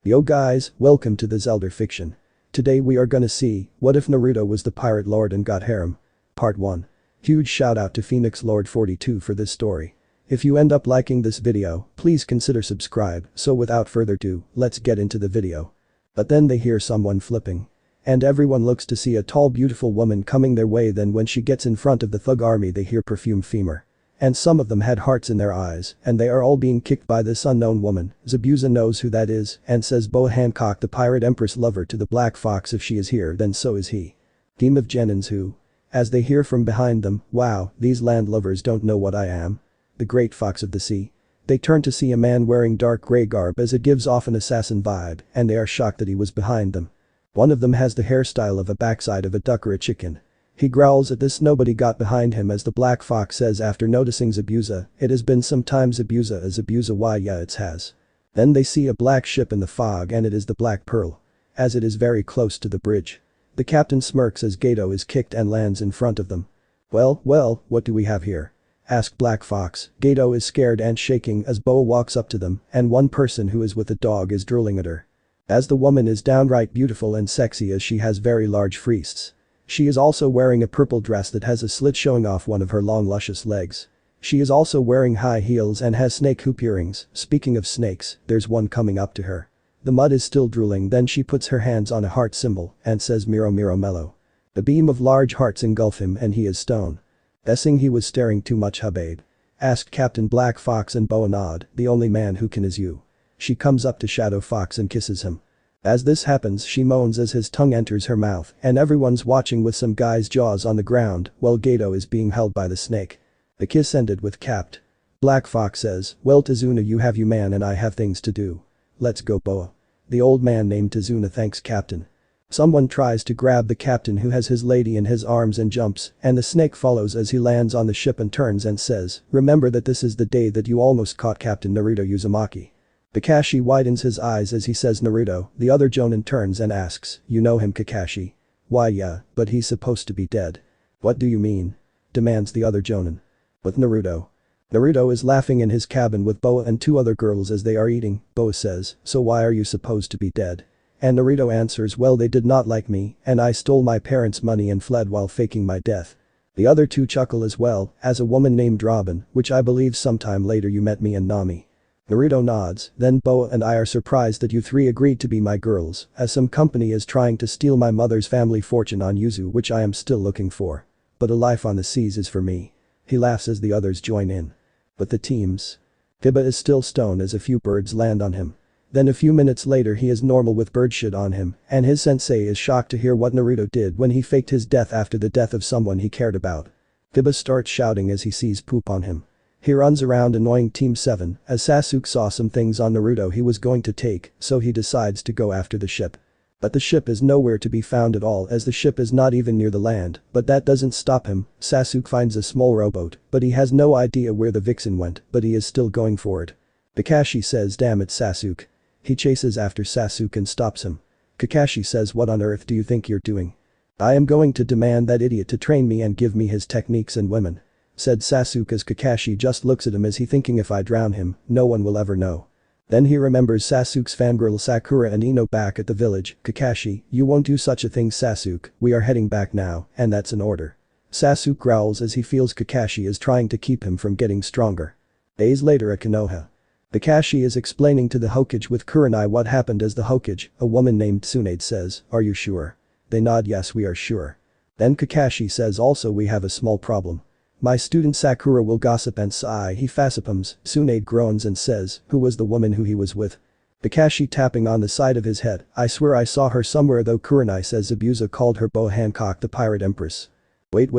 Yo guys, welcome to the Zelda fiction. Today we are gonna see, what if Naruto was the pirate lord and got harem? Part 1. Huge shout out to Phoenix Lord 42 for this story. If you end up liking this video, please consider subscribe, so without further ado, let's get into the video. But then they hear someone flipping. And everyone looks to see a tall beautiful woman coming their way. Then when she gets in front of the thug army they hear perfume femur. And some of them had hearts in their eyes, and they are all being kicked by this unknown woman. Zabuza knows who that is, and says Boa Hancock the pirate empress lover to the Black Fox. If she is here then so is he. Team of Genins who? As they hear from behind them, wow, these landlubbers don't know what I am. The great fox of the sea. They turn to see a man wearing dark grey garb as it gives off an assassin vibe, and they are shocked that he was behind them. One of them has the hairstyle of a backside of a duck or a chicken. He growls at this. Nobody got behind him as the Black Fox says after noticing Zabuza, it has been some time. Zabuza why yeah it has. Then they see a black ship in the fog and it is the Black Pearl. As it is very close to the bridge. The captain smirks as Gato is kicked and lands in front of them. Well, what do we have here? Asked Black Fox. Gato is scared and shaking as Boa walks up to them and one person who is with a dog is drooling at her. As the woman is downright beautiful and sexy as she has very large breasts. She is also wearing a purple dress that has a slit showing off one of her long luscious legs. She is also wearing high heels and has snake hoop earrings. Speaking of snakes, there's one coming up to her. The mud is still drooling. Then she puts her hands on a heart symbol and says Miro Miro Mello. The beam of large hearts engulf him and he is stone. Guessing he was staring too much babe? Asked Captain Black Fox and Boa nod, the only man who can is you. She comes up to Shadow Fox and kisses him. As this happens she moans as his tongue enters her mouth and everyone's watching with some guy's jaws on the ground while Gato is being held by the snake. The kiss ended with Capt. Black Fox says, well Tazuna you have you man and I have things to do. Let's go Boa. The old man named Tazuna thanks Captain. Someone tries to grab the captain who has his lady in his arms and jumps and the snake follows as he lands on the ship and turns and says, remember that this is the day that you almost caught Captain Naruto Uzumaki. Kakashi widens his eyes as he says Naruto. The other Jonin turns and asks, you know him Kakashi? Why yeah, but he's supposed to be dead. What do you mean? Demands the other Jonin. With Naruto. Naruto is laughing in his cabin with Boa and two other girls as they are eating. Boa says, so why are you supposed to be dead? And Naruto answers well they did not like me and I stole my parents' money and fled while faking my death. The other two chuckle as well, as a woman named Robin, which I believe sometime later you met me and Nami. Naruto nods, then Boa and I are surprised that you three agreed to be my girls, as some company is trying to steal my mother's family fortune on Yuzu which I am still looking for. But a life on the seas is for me. He laughs as the others join in. But the teams. Kiba is still stoned as a few birds land on him. Then a few minutes later he is normal with bird shit on him, and his sensei is shocked to hear what Naruto did when he faked his death after the death of someone he cared about. Kiba starts shouting as he sees poop on him. He runs around annoying Team 7 as Sasuke saw some things on Naruto he was going to take, so he decides to go after the ship. But the ship is nowhere to be found at all as the ship is not even near the land, but that doesn't stop him. Sasuke finds a small rowboat, but he has no idea where the vixen went, but he is still going for it. Kakashi says damn it Sasuke. He chases after Sasuke and stops him. Kakashi says what on earth do you think you're doing? I am going to demand that idiot to train me and give me his techniques and women. Said Sasuke as Kakashi just looks at him as he thinking if I drown him, no one will ever know. Then he remembers Sasuke's fangirl Sakura and Ino back at the village. Kakashi, you won't do such a thing Sasuke, we are heading back now, and that's an order. Sasuke growls as he feels Kakashi is trying to keep him from getting stronger. Days later at Konoha. Kakashi is explaining to the Hokage with Kurenai what happened as the Hokage, a woman named Tsunade says, are you sure? They nod yes we are sure. Then Kakashi says also we have a small problem. My student Sakura will gossip and sigh he facepalms. Tsunade groans and says, who was the woman who he was with? Kakashi tapping on the side of his head, I swear I saw her somewhere though. Kurenai says Zabuza called her Boa Hancock the pirate empress. Wait,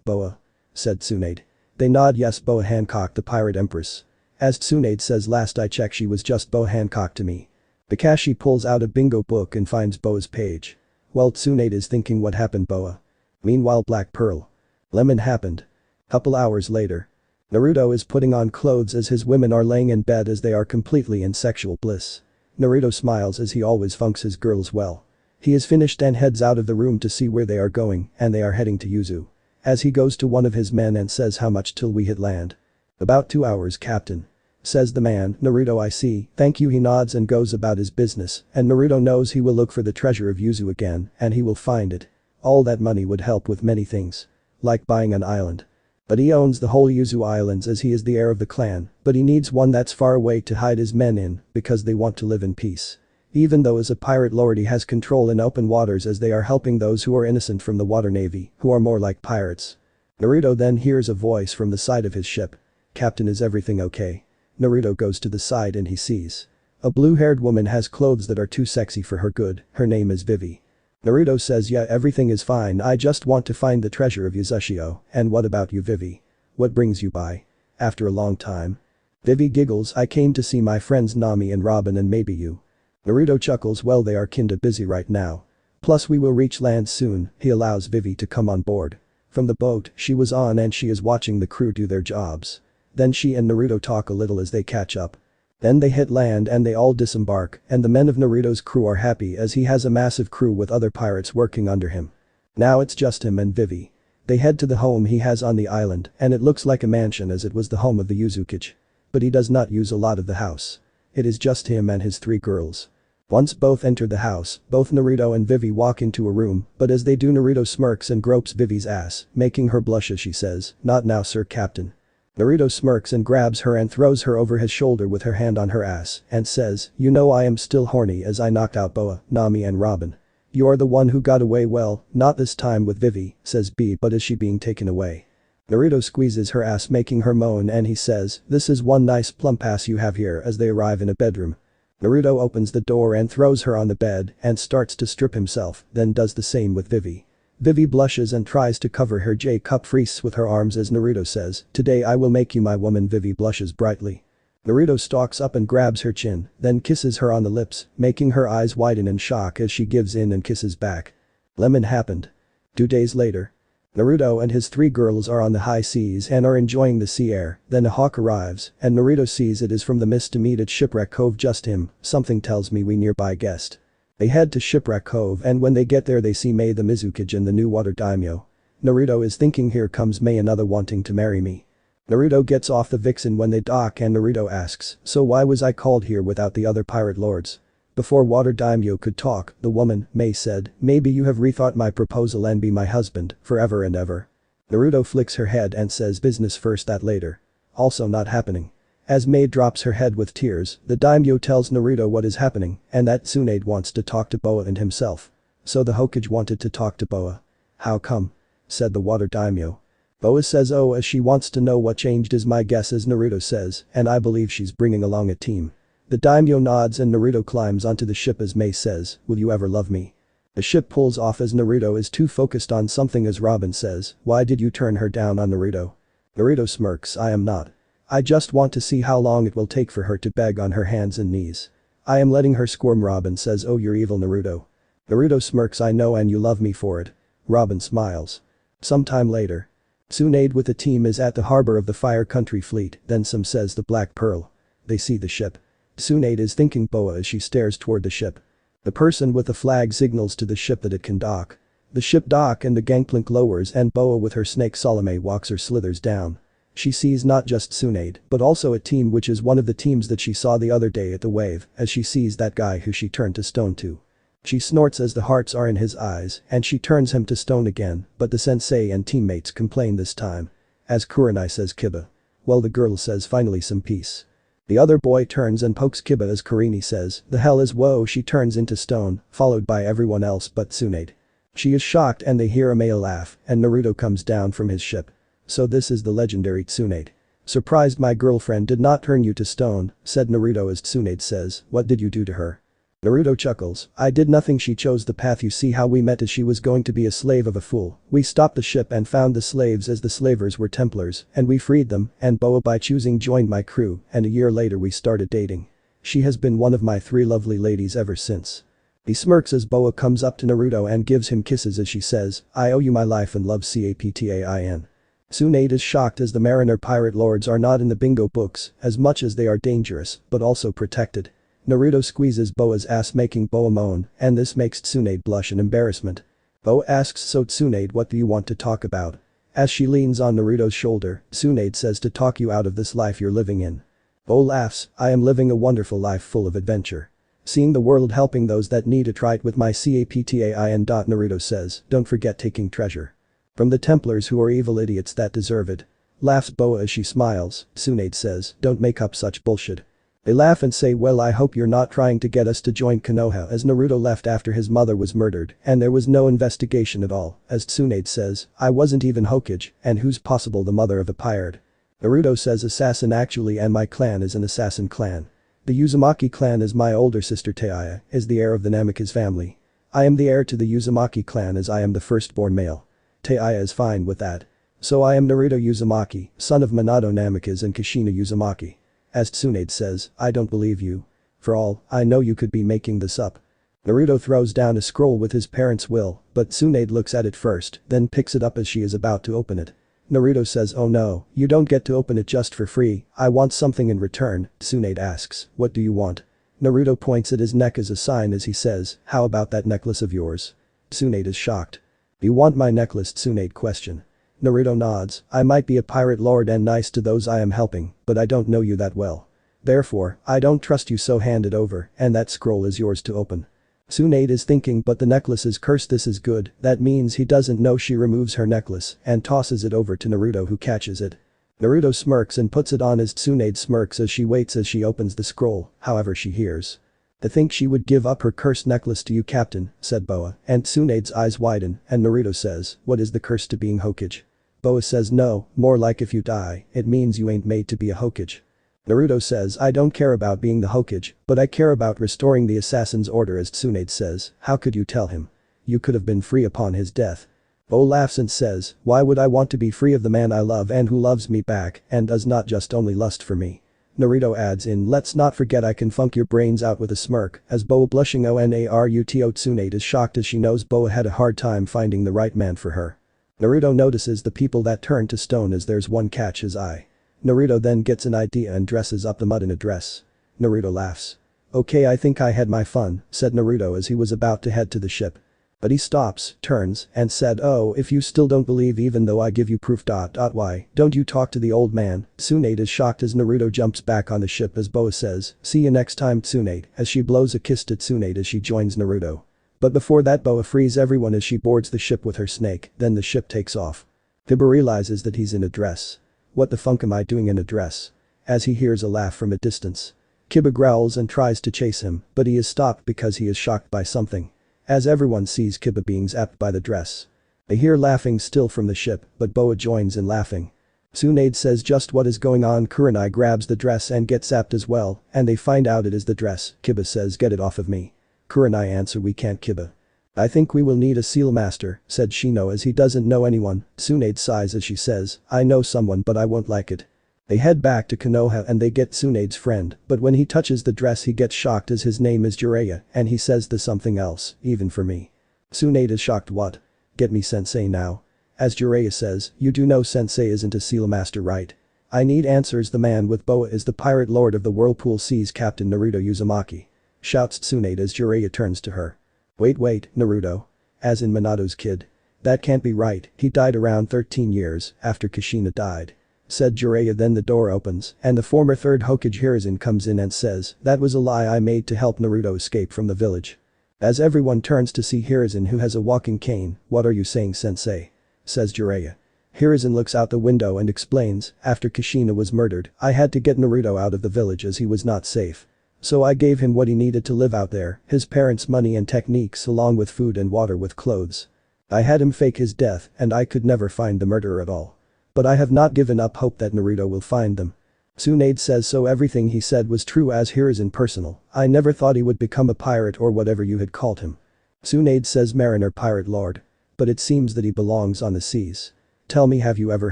Boa. Said Tsunade. They nod yes Boa Hancock the pirate empress. As Tsunade says last I checked she was just Boa Hancock to me. Kakashi pulls out a bingo book and finds Boa's page. While Tsunade is thinking what happened Boa. Meanwhile Black Pearl. Lemon happened. Couple hours later. Naruto is putting on clothes as his women are laying in bed as they are completely in sexual bliss. Naruto smiles as he always funks his girls well. He is finished and heads out of the room to see where they are going and they are heading to Yuzu. As he goes to one of his men and says how much till we hit land. About 2 hours Captain. Says the man. Naruto, I see, thank you. He nods and goes about his business, and Naruto knows he will look for the treasure of Yuzu again, and he will find it. All that money would help with many things. Like buying an island. But he owns the whole Yuzu Islands as he is the heir of the clan, but he needs one that's far away to hide his men in, because they want to live in peace. Even though as a pirate lord he has control in open waters as they are helping those who are innocent from the water navy, who are more like pirates. Naruto then hears a voice from the side of his ship. Captain, is everything okay? Naruto goes to the side and he sees. A blue-haired woman has clothes that are too sexy for her good, her name is Vivi. Naruto says, yeah, everything is fine, I just want to find the treasure of Uzushio. And what about you, Vivi? What brings you by? After a long time. Vivi giggles, I came to see my friends Nami and Robin and maybe you. Naruto chuckles, well, they are kinda busy right now. Plus we will reach land soon. He allows Vivi to come on board. From the boat she was on and she is watching the crew do their jobs. Then she and Naruto talk a little as they catch up. Then they hit land and they all disembark, and the men of Naruto's crew are happy as he has a massive crew with other pirates working under him. Now it's just him and Vivi. They head to the home he has on the island, and it looks like a mansion as it was the home of the Uzukage. But he does not use a lot of the house. It is just him and his 3 girls. Once both enter the house, both Naruto and Vivi walk into a room, but as they do Naruto smirks and gropes Vivi's ass, making her blush as she says, not now, sir captain. Naruto smirks and grabs her and throws her over his shoulder with her hand on her ass and says, you know I am still horny as I knocked out Boa, Nami and Robin. You are the one who got away, well, not this time with Vivi, says B, but is she being taken away? Naruto squeezes her ass making her moan and he says, this is one nice plump ass you have here as they arrive in a bedroom. Naruto opens the door and throws her on the bed and starts to strip himself, then does the same with Vivi. Vivi blushes and tries to cover her J-cup freeze with her arms as Naruto says, today I will make you my woman. Vivi blushes brightly. Naruto stalks up and grabs her chin, then kisses her on the lips, making her eyes widen in shock as she gives in and kisses back. Lemon happened. 2 days later. Naruto and his 3 girls are on the high seas and are enjoying the sea air, then a hawk arrives, and Naruto sees it is from the mist to meet at Shipwreck Cove. Just him, something tells me we nearby guest. They head to Shipwreck Cove and when they get there they see Mei the Mizukage and the new water daimyo. Naruto is thinking, here comes Mei, another wanting to marry me. Naruto gets off the Vixen when they dock and Naruto asks, so why was I called here without the other pirate lords? Before water daimyo could talk, the woman, Mei, said, maybe you have rethought my proposal and be my husband, forever and ever. Naruto flicks her head and says, business first, that later. Also not happening. As Mei drops her head with tears, the daimyo tells Naruto what is happening and that Tsunade wants to talk to Boa and himself. So the Hokage wanted to talk to Boa. How come? Said the water daimyo. Boa says, oh, as she wants to know what changed is my guess, as Naruto says, and I believe she's bringing along a team. The daimyo nods and Naruto climbs onto the ship as Mei says, will you ever love me? The ship pulls off as Naruto is too focused on something as Robin says, why did you turn her down on Naruto? Naruto smirks, I am not. I just want to see how long it will take for her to beg on her hands and knees. I am letting her squirm. Robin says, oh, you're evil, Naruto. Naruto smirks, I know, and you love me for it. Robin smiles. Sometime later. Tsunade with the team is at the harbor of the Fire Country fleet, then some says the Black Pearl. They see the ship. Tsunade is thinking Boa as she stares toward the ship. The person with the flag signals to the ship that it can dock. The ship dock and the gangplank lowers and Boa with her snake Salome walks or slithers down. She sees not just Tsunade, but also a team which is one of the teams that she saw the other day at the wave, as she sees that guy who she turned to stone to. She snorts as the hearts are in his eyes and she turns him to stone again, but the sensei and teammates complain this time. As Kurenai says, Kiba. Well, the girl says, finally some peace. The other boy turns and pokes Kiba as Kurini says, the hell is whoa, she turns into stone, followed by everyone else but Tsunade. She is shocked and they hear a male laugh and Naruto comes down from his ship. So this is the legendary Tsunade. Surprised my girlfriend did not turn you to stone, said Naruto as Tsunade says, what did you do to her? Naruto chuckles, I did nothing, she chose the path, you see how we met as she was going to be a slave of a fool. We stopped the ship and found the slaves as the slavers were Templars and we freed them and Boa by choosing joined my crew and a year later we started dating. She has been one of my 3 lovely ladies ever since. He smirks as Boa comes up to Naruto and gives him kisses as she says, I owe you my life and love, Captain. Tsunade is shocked as the mariner pirate lords are not in the bingo books as much as they are dangerous but also protected. Naruto squeezes Boa's ass making Boa moan and this makes Tsunade blush in embarrassment. Boa asks, so Tsunade, what do you want to talk about? As she leans on Naruto's shoulder, Tsunade says to talk you out of this life you're living in. Bo laughs, I am living a wonderful life full of adventure. Seeing the world helping those that need it right with my CAPTAIN. Naruto says, don't forget taking treasure from the Templars who are evil idiots that deserve it. Laughs Boa as she smiles. Tsunade says, don't make up such bullshit. They laugh and say, well, I hope you're not trying to get us to join Konoha, as Naruto left after his mother was murdered and there was no investigation at all. As Tsunade says, I wasn't even Hokage, and who's possible the mother of a pirate? Naruto says, assassin actually, and my clan is an assassin clan. The Uzumaki clan, as my older sister Taiya is the heir of the Namikaze family. I am the heir to the Uzumaki clan as I am the firstborn male. Taiya is fine with that. So I am Naruto Uzumaki, son of Minato Namikaze and Kushina Uzumaki. As Tsunade says, I don't believe you. For all I know you could be making this up. Naruto throws down a scroll with his parents' will, but Tsunade looks at it first, then picks it up as she is about to open it. Naruto says, oh no, you don't get to open it just for free, I want something in return. Tsunade asks, what do you want? Naruto points at his neck as a sign as he says, how about that necklace of yours? Tsunade is shocked. You want my necklace? Tsunade question. Naruto nods, I might be a pirate lord and nice to those I am helping, but I don't know you that well. Therefore, I don't trust you, so hand it over, and that scroll is yours to open. Tsunade is thinking, but the necklace is cursed, this is good, that means he doesn't know. She removes her necklace and tosses it over to Naruto, who catches it. Naruto smirks and puts it on as Tsunade smirks as she waits as she opens the scroll, however she hears. To think she would give up her cursed necklace to you, Captain, said Boa, and Tsunade's eyes widen and Naruto says, what is the curse to being Hokage? Boa says, no, more like if you die, it means you ain't made to be a Hokage. Naruto says, I don't care about being the Hokage, but I care about restoring the assassin's order. As Tsunade says, how could you tell him? You could have been free upon his death. Bo laughs and says, why would I want to be free of the man I love and who loves me back and does not just only lust for me? Naruto adds in, let's not forget I can funk your brains out, with a smirk, as Boa blushing Onaruto. Tsunade is shocked as she knows Boa had a hard time finding the right man for her. Naruto notices the people that turn to stone as there's one catch his eye. Naruto then gets an idea and dresses up the mud in a dress. Naruto laughs. Okay, I think I had my fun, said Naruto as he was about to head to the ship. But he stops, turns, and said, oh, if you still don't believe even though I give you proof. Why don't you talk to the old man? Tsunade is shocked as Naruto jumps back on the ship as Boa says, see you next time, Tsunade, as she blows a kiss to Tsunade as she joins Naruto. But before that, Boa frees everyone as she boards the ship with her snake, then the ship takes off. Kiba realizes that he's in a dress. What the funk am I doing in a dress? As he hears a laugh from a distance. Kiba growls and tries to chase him, but he is stopped because he is shocked by something. As everyone sees Kiba being zapped by the dress. They hear laughing still from the ship, but Boa joins in laughing. Tsunade says, just what is going on? Kurenai grabs the dress and gets zapped as well, and they find out it is the dress. Kiba says, get it off of me. Kurenai answer, we can't, Kiba. I think we will need a seal master, said Shino as he doesn't know anyone. Tsunade sighs as she says, I know someone but I won't like it. They head back to Konoha and they get Tsunade's friend, but when he touches the dress he gets shocked as his name is Jiraiya and he says there's something else, even for me. Tsunade is shocked, what? Get me sensei now. As Jiraiya says, you do know sensei isn't a seal master, right? I need answers. The man with Boa is the pirate lord of the Whirlpool Seas, Captain Naruto Uzumaki. Shouts Tsunade as Jiraiya turns to her. Wait, Naruto. As in Minato's kid. That can't be right, he died around 13 years after Kushina died. Said Jiraiya. Then the door opens and the former third Hokage Hiruzen comes in and says, that was a lie I made to help Naruto escape from the village. As everyone turns to see Hiruzen, who has a walking cane, what are you saying, sensei? Says Jiraiya. Hiruzen looks out the window and explains, after Kushina was murdered, I had to get Naruto out of the village as he was not safe. So I gave him what he needed to live out there, his parents' money and techniques along with food and water with clothes. I had him fake his death and I could never find the murderer at all. But I have not given up hope that Naruto will find them. Tsunade says, so everything he said was true? As Hiruzen, personal, I never thought he would become a pirate or whatever you had called him. Tsunade says, mariner, pirate lord. But it seems that he belongs on the seas. Tell me, have you ever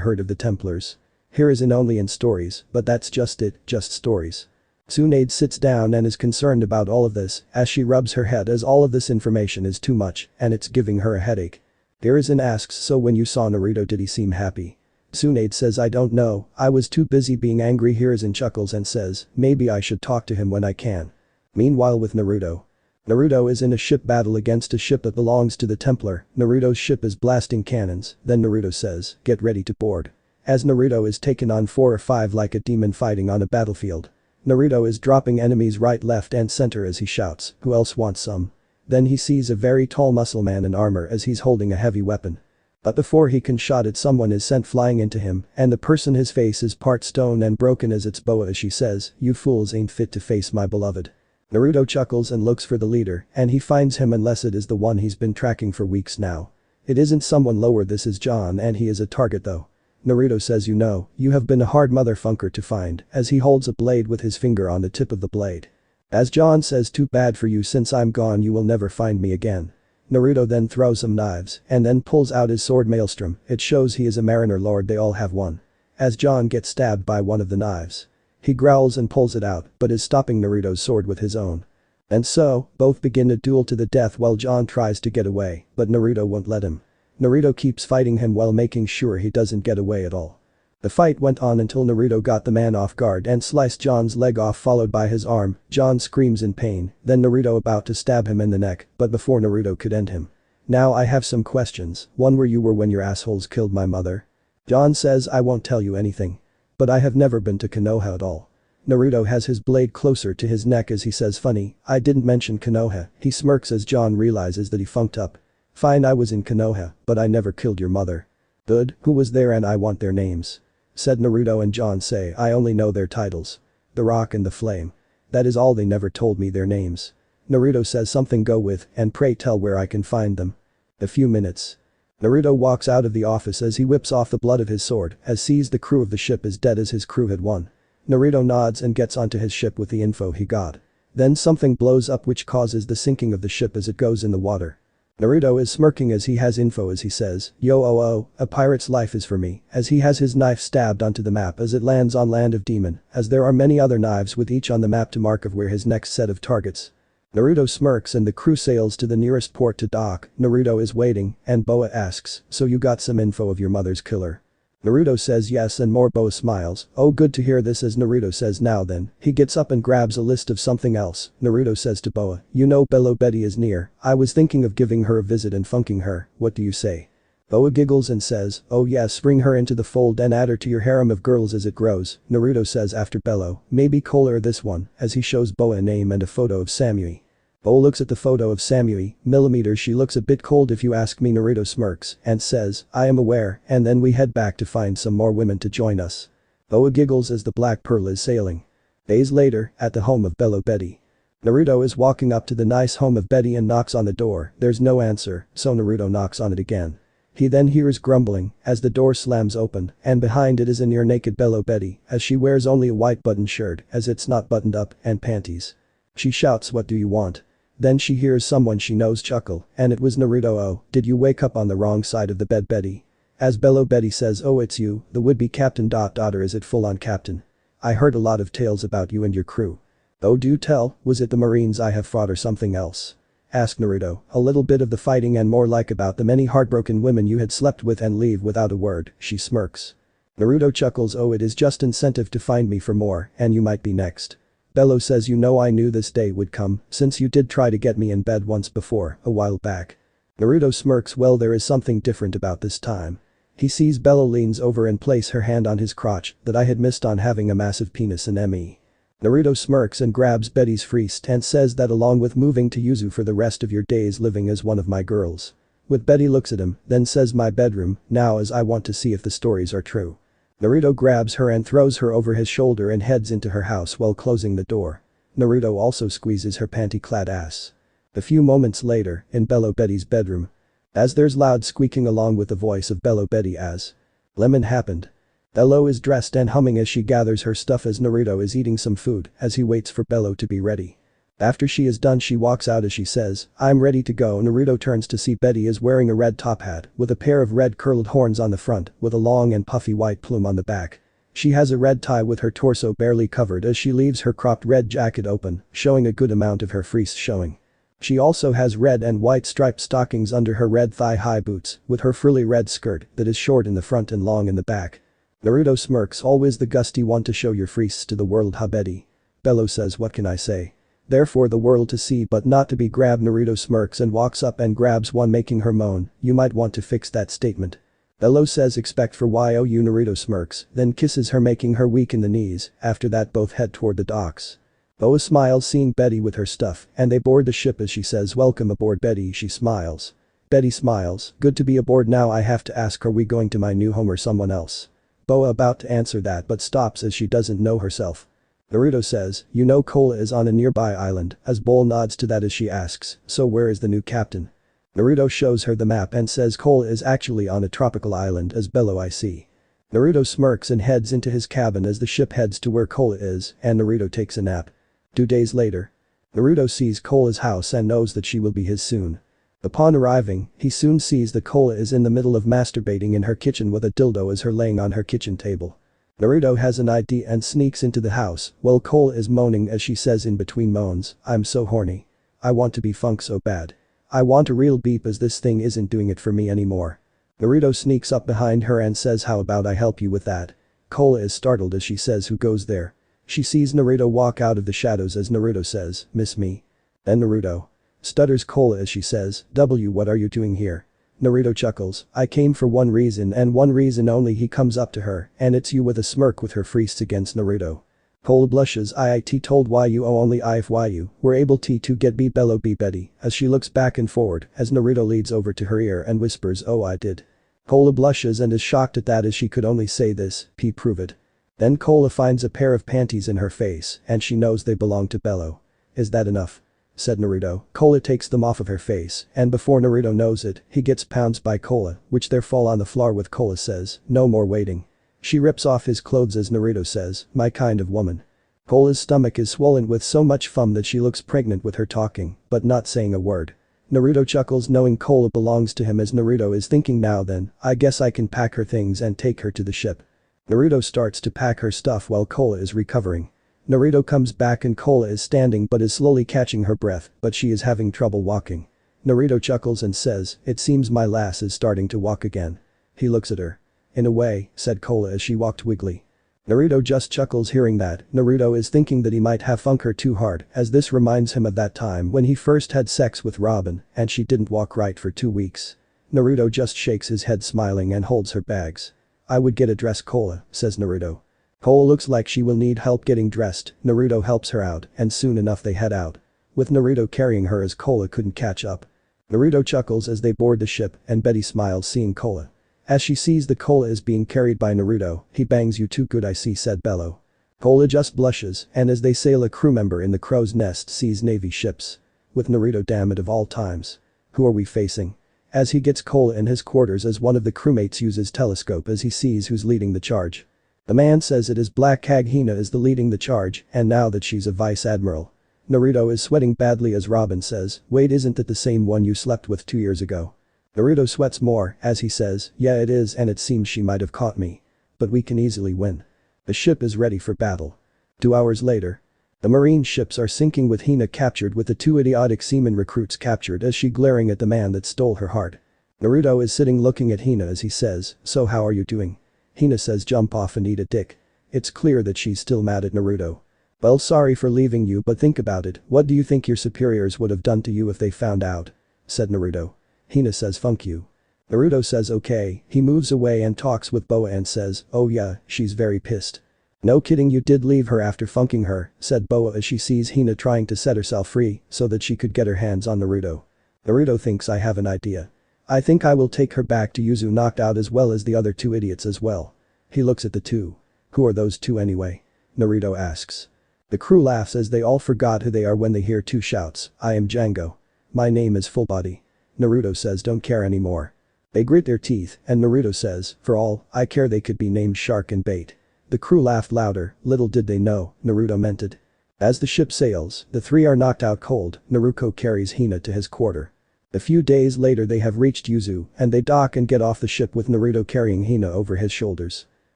heard of the Templars? Hiruzen, only in stories, but that's just it, just stories. Tsunade sits down and is concerned about all of this as she rubs her head as all of this information is too much and it's giving her a headache. Hiruzen asks, so when you saw Naruto did he seem happy? Tsunade says, I don't know, I was too busy being angry. Hiruzen chuckles and says, maybe I should talk to him when I can. Meanwhile with Naruto. Naruto is in a ship battle against a ship that belongs to the Templar. Naruto's ship is blasting cannons, then Naruto says, get ready to board. As Naruto is taken on 4 or 5 like a demon fighting on a battlefield. Naruto is dropping enemies right, left and center as he shouts, "Who else wants some?" Then he sees a very tall muscle man in armor as he's holding a heavy weapon. But before he can shot it, someone is sent flying into him, and the person, his face is part stone and broken as it's Boa, as she says, "You fools ain't fit to face my beloved." Naruto chuckles and looks for the leader, and he finds him, unless it is the one he's been tracking for weeks now. It isn't someone lower, this is John, and he is a target though. Naruto says, "You have been a hard motherfunker to find," as he holds a blade with his finger on the tip of the blade. As John says, "Too bad for you, since I'm gone you will never find me again." Naruto then throws some knives and then pulls out his sword Maelstrom. It shows he is a mariner lord, they all have one. As John gets stabbed by one of the knives. He growls and pulls it out but is stopping Naruto's sword with his own. And so, both begin a duel to the death while John tries to get away, but Naruto won't let him. Naruto keeps fighting him while making sure he doesn't get away at all. The fight went on until Naruto got the man off guard and sliced John's leg off, followed by his arm. John screams in pain, then Naruto about to stab him in the neck, but before Naruto could end him. "Now I have some questions. One, where you were when your assholes killed my mother?" John says, "I won't tell you anything. But I have never been to Konoha at all." Naruto has his blade closer to his neck as he says, "Funny, I didn't mention Konoha." He smirks as John realizes that he funked up. "Fine, I was in Konoha, but I never killed your mother." "Good, who was there? And I want their names," said Naruto, and John say, "I only know their titles. The Rock and the Flame. That is all, they never told me their names." Naruto says something go with, "And pray tell where I can find them." A few minutes. Naruto walks out of the office as he whips off the blood of his sword, as sees the crew of the ship is dead as his crew had won. Naruto nods and gets onto his ship with the info he got. Then something blows up which causes the sinking of the ship as it goes in the water. Naruto is smirking as he has info as he says, "Yo oh oh, a pirate's life is for me," as he has his knife stabbed onto the map as it lands on Land of Demon, as there are many other knives with each on the map to mark of where his next set of targets. Naruto smirks and the crew sails to the nearest port to dock. Naruto is waiting, and Boa asks, "So you got some info of your mother's killer?" Naruto says yes and more. Boa smiles, "Oh, good to hear this," as Naruto says, "Now then." He gets up and grabs a list of something else. Naruto says to Boa, "Bello Betty is near. I was thinking of giving her a visit and funking her, what do you say?" Boa giggles and says, "Oh yes, bring her into the fold and add her to your harem of girls as it grows." Naruto says after Bello, "Maybe Cole or this one," as he shows Boa a name and a photo of Samui. Boa looks at the photo of Samui. Millimeters, she looks a bit cold if you ask me. Naruto smirks and says, "I am aware," and then we head back to find some more women to join us. Boa giggles as the Black Pearl is sailing. Days later, at the home of Bello Betty. Naruto is walking up to the nice home of Betty and knocks on the door. There's no answer, so Naruto knocks on it again. He then hears grumbling as the door slams open, and behind it is a near naked Bello Betty as she wears only a white button shirt as it's not buttoned up, and panties. She shouts, "What do you want?" Then she hears someone she knows chuckle, and it was Naruto. "Oh, did you wake up on the wrong side of the bed, Betty?" As Bello Betty says, "Oh, it's you, the would-be captain. Or is it full on captain? I heard a lot of tales about you and your crew." "Oh, do tell, was it the Marines I have fought or something else?" asked Naruto. "A little bit of the fighting and more like about the many heartbroken women you had slept with and leave without a word." She smirks. Naruto chuckles, "Oh, it is just incentive to find me for more, and you might be next." Bello says, I knew this day would come, since you did try to get me in bed once before, a while back." Naruto smirks, "Well, there is something different about this time." He sees Bello leans over and place her hand on his crotch, that I had missed on having a massive penis in ME. Naruto smirks and grabs Betty's wrist and says that along with moving to Yuzu for the rest of your days living as one of my girls. With Betty looks at him, then says, "My bedroom, now, as I want to see if the stories are true." Naruto grabs her and throws her over his shoulder and heads into her house while closing the door. Naruto also squeezes her panty-clad ass. A few moments later, in Bello Betty's bedroom. As there's loud squeaking along with the voice of Bello Betty as lemon happened. Bello is dressed and humming as she gathers her stuff as Naruto is eating some food as he waits for Bello to be ready. After she is done, she walks out as she says, "I'm ready to go." Naruto turns to see Betty is wearing a red top hat with a pair of red curled horns on the front with a long and puffy white plume on the back. She has a red tie with her torso barely covered as she leaves her cropped red jacket open, showing a good amount of her fleece showing. She also has red and white striped stockings under her red thigh-high boots with her frilly red skirt that is short in the front and long in the back. Naruto smirks, "Always the gusty one to show your fleece to the world, huh, Betty?" Bello says, "What can I say? Therefore the world to see but not to be grabbed." Naruto smirks and walks up and grabs one, making her moan, "You might want to fix that statement." Bello says expect for you. Naruto smirks, then kisses her making her weak in the knees. After that both head toward the docks. Boa smiles seeing Betty with her stuff and they board the ship as she says welcome aboard Betty. She smiles. Betty smiles, good to be aboard now. I have to ask, are we going to my new home or someone else? Boa about to answer that but stops as she doesn't know herself. Naruto says, you know Cola is on a nearby island, as Bull nods to that as she asks, so where is the new captain? Naruto shows her the map and says Cola is actually on a tropical island as Bello I see. Naruto smirks and heads into his cabin as the ship heads to where Cola is and Naruto takes a nap. 2 days later. Naruto sees Cola's house and knows that she will be his soon. Upon arriving, he soon sees that Cola is in the middle of masturbating in her kitchen with a dildo as her laying on her kitchen table. Naruto has an idea and sneaks into the house while Cola is moaning as she says in between moans, I'm so horny. I want to be funk so bad. I want a real beep as this thing isn't doing it for me anymore. Naruto sneaks up behind her and says how about I help you with that. Cola is startled as she says who goes there. She sees Naruto walk out of the shadows as Naruto says, miss me. Then Naruto. Stutters Cola as she says, what are you doing here? Naruto chuckles, I came for one reason and one reason only. He comes up to her and it's you with a smirk with her freezed against Naruto. Cola blushes IIT told you only if you were able to get B Bello B Betty as she looks back and forward as Naruto leads over to her ear and whispers oh I did. Cola blushes and is shocked at that as she could only say this, P prove it. Then Cola finds a pair of panties in her face and she knows they belong to Bello. Is that enough? Said Naruto. Cola takes them off of her face and before Naruto knows it, he gets pounced by Cola which there fall on the floor with Cola says, no more waiting. She rips off his clothes as Naruto says, my kind of woman. Cola's stomach is swollen with so much fun that she looks pregnant with her talking, but not saying a word. Naruto chuckles knowing Cola belongs to him as Naruto is thinking now then, I guess I can pack her things and take her to the ship. Naruto starts to pack her stuff while Cola is recovering. Naruto comes back and Cola is standing but is slowly catching her breath, but she is having trouble walking. Naruto chuckles and says, it seems my lass is starting to walk again. He looks at her. In a way, said Cola as she walked wiggly. Naruto just chuckles hearing that. Naruto is thinking that he might have funked her too hard as this reminds him of that time when he first had sex with Robin and she didn't walk right for 2 weeks. Naruto just shakes his head smiling and holds her bags. I would get a dress Cola, says Naruto. Cola looks like she will need help getting dressed. Naruto helps her out and soon enough they head out. With Naruto carrying her as Cola couldn't catch up. Naruto chuckles as they board the ship and Betty smiles seeing Cola. As she sees that Cola is being carried by Naruto, he bangs you too good I see said Bello. Cola just blushes and as they sail a crew member in the crow's nest sees Navy ships. With Naruto damn it of all times. Who are we facing? As he gets Cola in his quarters as one of the crewmates uses telescope as he sees who's leading the charge. The man says it is Black Hag Hina is the leading the charge and now that she's a vice admiral. Naruto is sweating badly as Robin says, wait isn't that the same one you slept with 2 years ago? Naruto sweats more as he says, yeah it is and it seems she might have caught me. But we can easily win. The ship is ready for battle. 2 hours later. The marine ships are sinking with Hina captured with the 2 idiotic seaman recruits captured as she glaring at the man that stole her heart. Naruto is sitting looking at Hina as he says, so how are you doing? Hina says jump off and eat a dick. It's clear that she's still mad at Naruto. Well sorry for leaving you but think about it, what do you think your superiors would have done to you if they found out? Said Naruto. Hina says funk you. Naruto says okay, he moves away and talks with Boa and says, oh yeah, she's very pissed. No kidding you did leave her after funking her, said Boa as she sees Hina trying to set herself free so that she could get her hands on Naruto. Naruto thinks I have an idea. I think I will take her back to Yuzu knocked out as well as the other 2 idiots as well. He looks at the 2. Who are those 2 anyway? Naruto asks. The crew laughs as they all forgot who they are when they hear 2 shouts, I am Django. My name is Full Body. Naruto says don't care anymore. They grit their teeth and Naruto says, for all I care they could be named Shark and Bait. The crew laughed louder, little did they know, Naruto meant it. As the ship sails, the 3 are knocked out cold, Naruto carries Hina to his quarter. A few days later they have reached Yuzu and they dock and get off the ship with Naruto carrying Hina over his shoulders.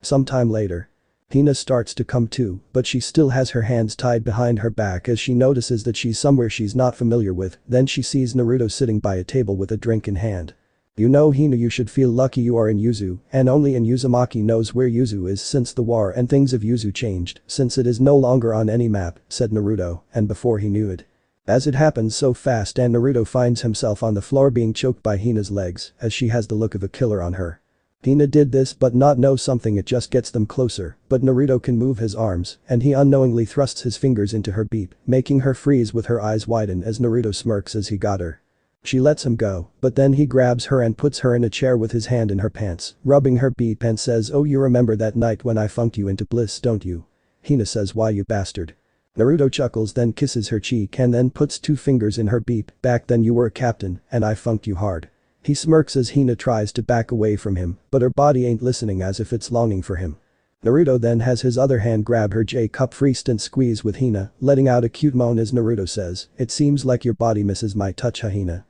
Sometime later. Hina starts to come to, but she still has her hands tied behind her back as she notices that she's somewhere she's not familiar with, then she sees Naruto sitting by a table with a drink in hand. You know Hina you should feel lucky you are in Yuzu and only in Uzumaki knows where Yuzu is since the war and things of Yuzu changed since it is no longer on any map, said Naruto, and before he knew it. As it happens so fast and Naruto finds himself on the floor being choked by Hina's legs as she has the look of a killer on her. Hina did this but not know something, it just gets them closer, but Naruto can move his arms and he unknowingly thrusts his fingers into her beep, making her freeze with her eyes widen as Naruto smirks as he got her. She lets him go, but then he grabs her and puts her in a chair with his hand in her pants, rubbing her beep and says, "Oh, you remember that night when I funked you into bliss, don't you?" Hina says, "Why, you bastard." Naruto chuckles, then kisses her cheek and then puts 2 fingers in her beep. "Back then you were a captain and I funked you hard." He smirks as Hina tries to back away from him, but her body ain't listening as if it's longing for him. Naruto then has his other hand grab her J-cup freest and squeeze with Hina, letting out a cute moan as Naruto says, "It seems like your body misses my touch, Hina.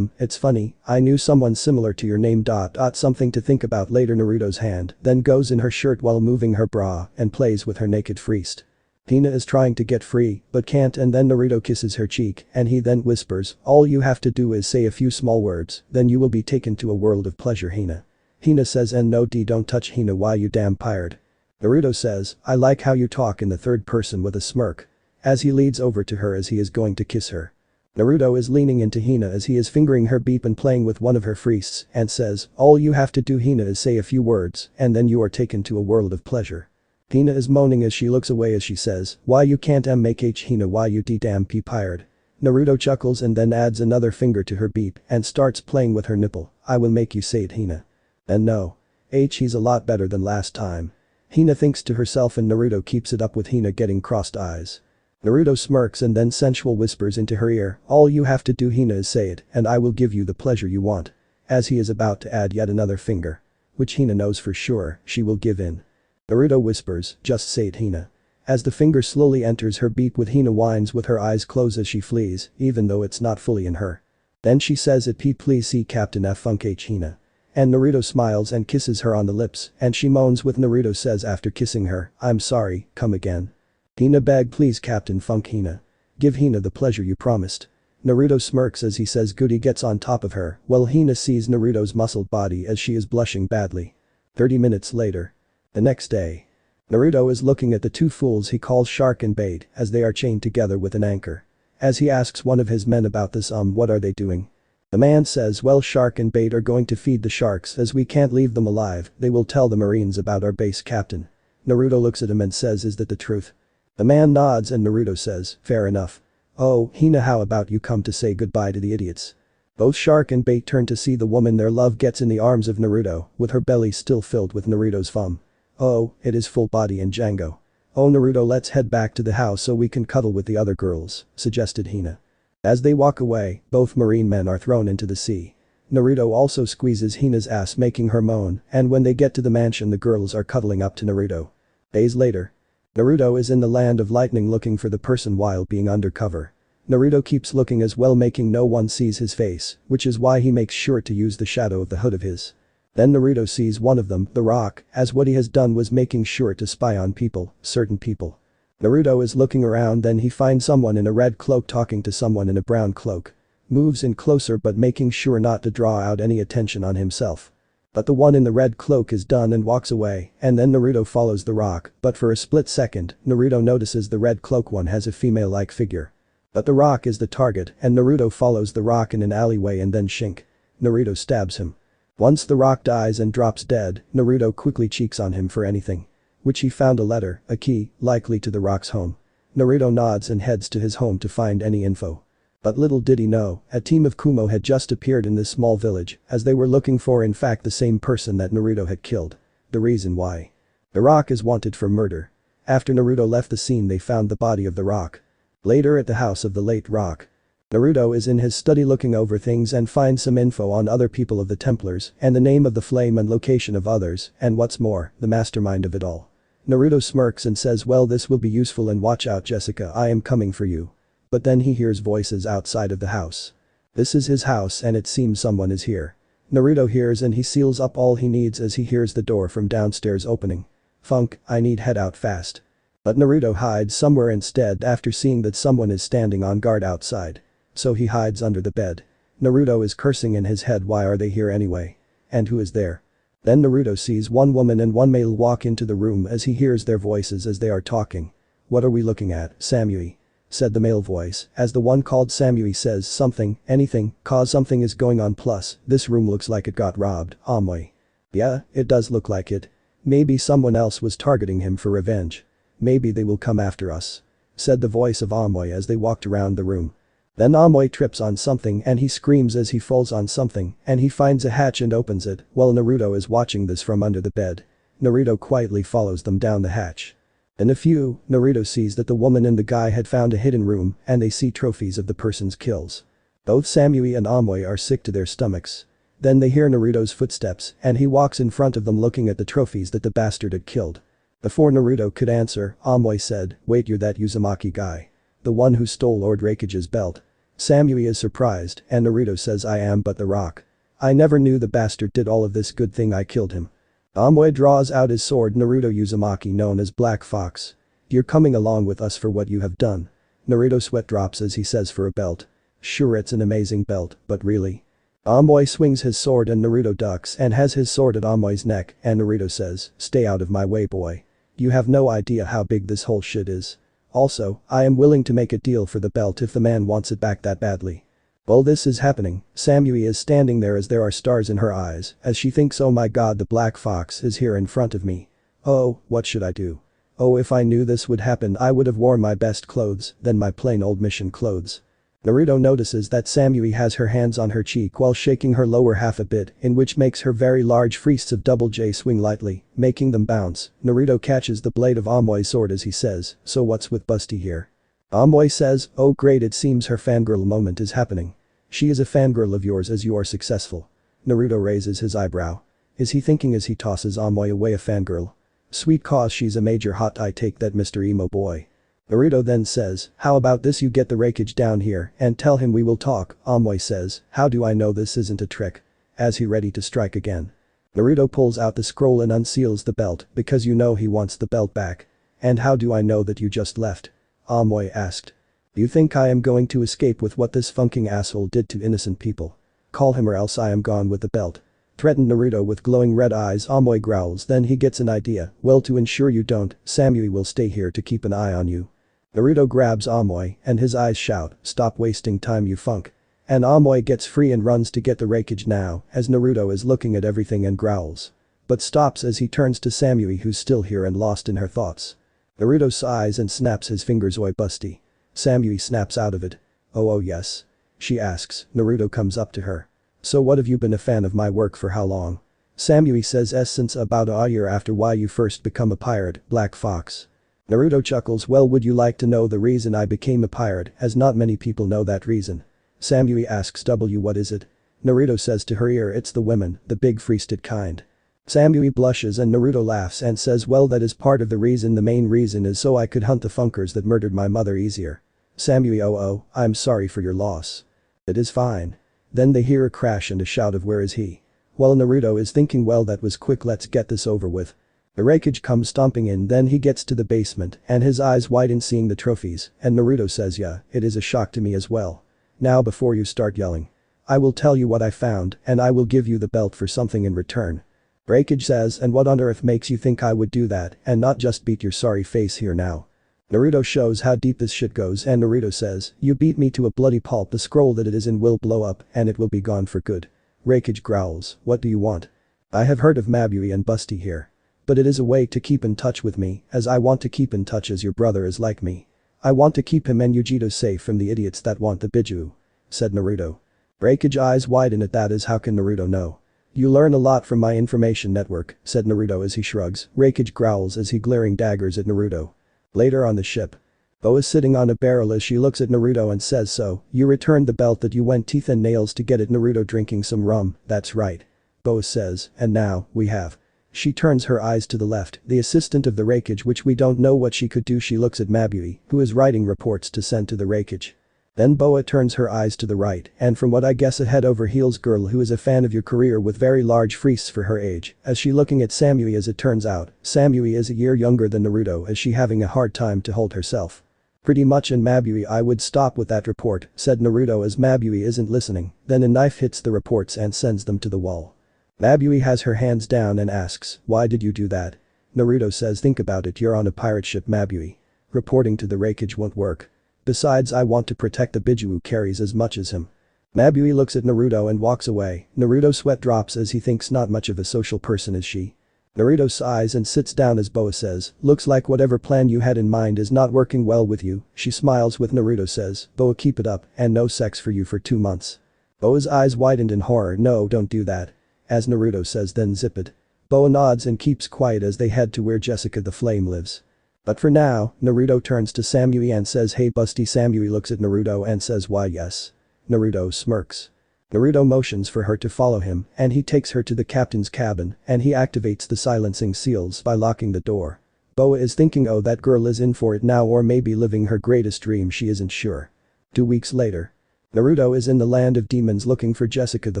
It's funny, I knew someone similar to your name. Something to think about later." Naruto's hand then goes in her shirt while moving her bra and plays with her naked freest. Hina is trying to get free, but can't, and then Naruto kisses her cheek and he then whispers, "All you have to do is say a few small words, then you will be taken to a world of pleasure, Hina." Hina says, "And no, don't touch Hina, why you damn pirate." Naruto says, "I like how you talk in the third person," with a smirk. As he leads over to her as he is going to kiss her. Naruto is leaning into Hina as he is fingering her beep and playing with one of her freests and says, "All you have to do, Hina, is say a few words and then you are taken to a world of pleasure." Hina is moaning as she looks away as she says, "Why you can't make H Hina, why you damn p pirate." Naruto chuckles and then adds another finger to her beep and starts playing with her nipple. "I will make you say it, Hina." And no. He's a lot better than last time. Hina thinks to herself and Naruto keeps it up with Hina getting crossed eyes. Naruto smirks and then sensual whispers into her ear, "All you have to do, Hina, is say it and I will give you the pleasure you want." As he is about to add yet another finger. Which Hina knows for sure she will give in. Naruto whispers, "Just say it, Hina." As the finger slowly enters her beep with Hina whines with her eyes closed as she flees, even though it's not fully in her. Then she says it, "Please see Captain F Funk H Hina." And Naruto smiles and kisses her on the lips and she moans with Naruto says after kissing her, "I'm sorry, come again." Hina beg, "Please Captain Funk Hina. Give Hina the pleasure you promised." Naruto smirks as he says good. He gets on top of her while Hina sees Naruto's muscled body as she is blushing badly. 30 minutes later. The next day. Naruto is looking at the 2 fools he calls Shark and Bait as they are chained together with an anchor. As he asks one of his men about this, what are they doing? The man says, "Well, Shark and Bait are going to feed the sharks as we can't leave them alive, they will tell the Marines about our base, Captain." Naruto looks at him and says, "Is that the truth?" The man nods and Naruto says, "Fair enough. Oh, Hina, how about you come to say goodbye to the idiots?" Both Shark and Bait turn to see the woman their love gets in the arms of Naruto, with her belly still filled with Naruto's fum. Oh, it is full body and Django. "Oh Naruto, let's head back to the house so we can cuddle with the other girls," suggested Hina. As they walk away, both marine men are thrown into the sea. Naruto also squeezes Hina's ass making her moan, and when they get to the mansion the girls are cuddling up to Naruto. Days later. Naruto is in the land of lightning looking for the person while being undercover. Naruto keeps looking as well making no one sees his face, which is why he makes sure to use the shadow of the hood of his. Then Naruto sees one of them, the Rock, as what he has done was making sure to spy on people, certain people. Naruto is looking around, then he finds someone in a red cloak talking to someone in a brown cloak. Moves in closer but making sure not to draw out any attention on himself. But the one in the red cloak is done and walks away, and then Naruto follows the Rock, but for a split second, Naruto notices the red cloak one has a female-like figure. But the Rock is the target and Naruto follows the Rock in an alleyway and then shink. Naruto stabs him. Once the Rock dies and drops dead, Naruto quickly cheeks on him for anything. Which he found a letter, a key, likely to the Rock's home. Naruto nods and heads to his home to find any info. But little did he know, a team of Kumo had just appeared in this small village, as they were looking for in fact the same person that Naruto had killed. The reason why. The Rock is wanted for murder. After Naruto left the scene they found the body of the Rock. Later at the house of the late Rock. Naruto is in his study looking over things and finds some info on other people of the Templars and the name of the flame and location of others and what's more, the mastermind of it all. Naruto smirks and says, "Well, this will be useful and watch out, Jessica, I am coming for you." But then he hears voices outside of the house. This is his house and it seems someone is here. Naruto hears and he seals up all he needs as he hears the door from downstairs opening. "Funk, I need head out fast." But Naruto hides somewhere instead after seeing that someone is standing on guard outside. So he hides under the bed. Naruto is cursing in his head, why are they here anyway? And who is there? Then Naruto sees one woman and one male walk into the room as he hears their voices as they are talking. "What are we looking at, Samui?" said the male voice, as the one called Samui says something, anything, cause something is going on plus, this room looks like it got robbed, Amoy. Yeah, it does look like it. Maybe someone else was targeting him for revenge. Maybe they will come after us," said the voice of Amoy as they walked around the room. Then Amoy trips on something and he screams as he falls on something and he finds a hatch and opens it while Naruto is watching this from under the bed. Naruto quietly follows them down the hatch. In a few, Naruto sees that the woman and the guy had found a hidden room and they see trophies of the person's kills. Both Samui and Amoy are sick to their stomachs. Then they hear Naruto's footsteps and he walks in front of them looking at the trophies that the bastard had killed. Before Naruto could answer, Amoy said, "Wait, you're that Uzumaki guy. The one who stole Lord Raikage's belt." Samui is surprised and Naruto says, "I am but the rock. I never knew the bastard did all of this, good thing I killed him." Amoy draws out his sword, Naruto Uzumaki known as Black Fox. "You're coming along with us for what you have done." Naruto sweat drops as he says, "For a belt. Sure, it's an amazing belt, but really?" Amoy swings his sword and Naruto ducks and has his sword at Amoy's neck and Naruto says, "Stay out of my way, boy. You have no idea how big this whole shit is. Also, I am willing to make a deal for the belt if the man wants it back that badly." While this is happening, Samui is standing there as there are stars in her eyes as she thinks, "Oh my god, the Black Fox is here in front of me. Oh, what should I do? Oh, if I knew this would happen I would have worn my best clothes than my plain old mission clothes." Naruto notices that Samui has her hands on her cheek while shaking her lower half a bit, in which makes her very large fists of double J swing lightly, making them bounce. Naruto catches the blade of Amoy's sword as he says, "So what's with Busty here?" Amoy says, "Oh great, it seems her fangirl moment is happening. She is a fangirl of yours as you are successful." Naruto raises his eyebrow. Is he thinking as he tosses Amoy away a fangirl? Sweet cause she's a major hot, I take that, Mr. Emo boy. Naruto then says, "How about this, you get the Raikage down here and tell him we will talk." Amoy says, "How do I know this isn't a trick?" As he ready to strike again. Naruto pulls out the scroll and unseals the belt because you know he wants the belt back. "And how do I know that you just left?" Amoy asked. "You think I am going to escape with what this funking asshole did to innocent people? Call him or else I am gone with the belt," threatened Naruto with glowing red eyes. Amoy growls, then he gets an idea. "Well, to ensure you don't, Samui will stay here to keep an eye on you." Naruto grabs Amoy and his eyes shout, "Stop wasting time, you funk." And Amoy gets free and runs to get the Raikage now as Naruto is looking at everything and growls. But stops as he turns to Samui, who's still here and lost in her thoughts. Naruto sighs and snaps his fingers, "Oi Busty." Samui snaps out of it. Oh yes?" she asks. Naruto comes up to her. "So what, have you been a fan of my work for how long?" Samui says, "Since about a year after why you first become a pirate, Black Fox." Naruto chuckles, "Well, would you like to know the reason I became a pirate, as not many people know that reason?" Samui asks, "What is it?" Naruto says to her ear, "It's the women, the big freested kind." Samui blushes and Naruto laughs and says, "Well, that is part of the reason, the main reason is so I could hunt the funkers that murdered my mother easier." Samui, "Oh, I'm sorry for your loss." "It is fine." Then they hear a crash and a shout of "Where is he?" While Naruto is thinking, "Well, that was quick, let's get this over with." The Raikage comes stomping in, then he gets to the basement and his eyes widen seeing the trophies and Naruto says, "Yeah, it is a shock to me as well. Now before you start yelling, I will tell you what I found and I will give you the belt for something in return." Raikage says, "And what on earth makes you think I would do that and not just beat your sorry face here now?" Naruto shows how deep this shit goes and Naruto says, "You beat me to a bloody pulp, the scroll that it is in will blow up and it will be gone for good." Raikage growls, "What do you want?" "I have heard of Mabui and Busty here. But it is a way to keep in touch with me as I want to keep in touch as your brother is like me. I want to keep him and Yujito safe from the idiots that want the Biju," said Naruto. Raikage eyes widen at that as how can Naruto know? "You learn a lot from my information network," said Naruto as he shrugs. Raikage growls as he glaring daggers at Naruto. Later on the ship. Bo is sitting on a barrel as she looks at Naruto and says, "So, you returned the belt that you went teeth and nails to get it?" Naruto drinking some rum, "That's right." Bo says, "And now, we have." She turns her eyes to the left, the assistant of the Raikage, which we don't know what she could do. She looks at Mabui, who is writing reports to send to the Raikage. Then Boa turns her eyes to the right and from what I guess a head over heels girl who is a fan of your career with very large freests for her age as she looking at Samui. As it turns out, Samui is a year younger than Naruto as she having a hard time to hold herself. "Pretty much, and Mabui, I would stop with that report," said Naruto as Mabui isn't listening. Then a knife hits the reports and sends them to the wall. Mabui has her hands down and asks, "Why did you do that?" Naruto says, "Think about it, you're on a pirate ship, Mabui. Reporting to the Raikage won't work. Besides, I want to protect the Biju who carries as much as him." Mabui looks at Naruto and walks away. Naruto's sweat drops as he thinks not much of a social person is she. Naruto sighs and sits down as Boa says, looks like whatever plan you had in mind is not working well with you. She smiles with Naruto says, Boa keep it up and no sex for you for 2 months. Boa's eyes widened in horror, no don't do that. As Naruto says then zip it. Boa nods and keeps quiet as they head to where Jessica the Flame lives. But for now, Naruto turns to Samui and says hey Busty. Samui looks at Naruto and says why yes. Naruto smirks. Naruto motions for her to follow him and he takes her to the captain's cabin and he activates the silencing seals by locking the door. Boa is thinking oh that girl is in for it now or maybe living her greatest dream, she isn't sure. 2 weeks later. Naruto is in the land of demons looking for Jessica the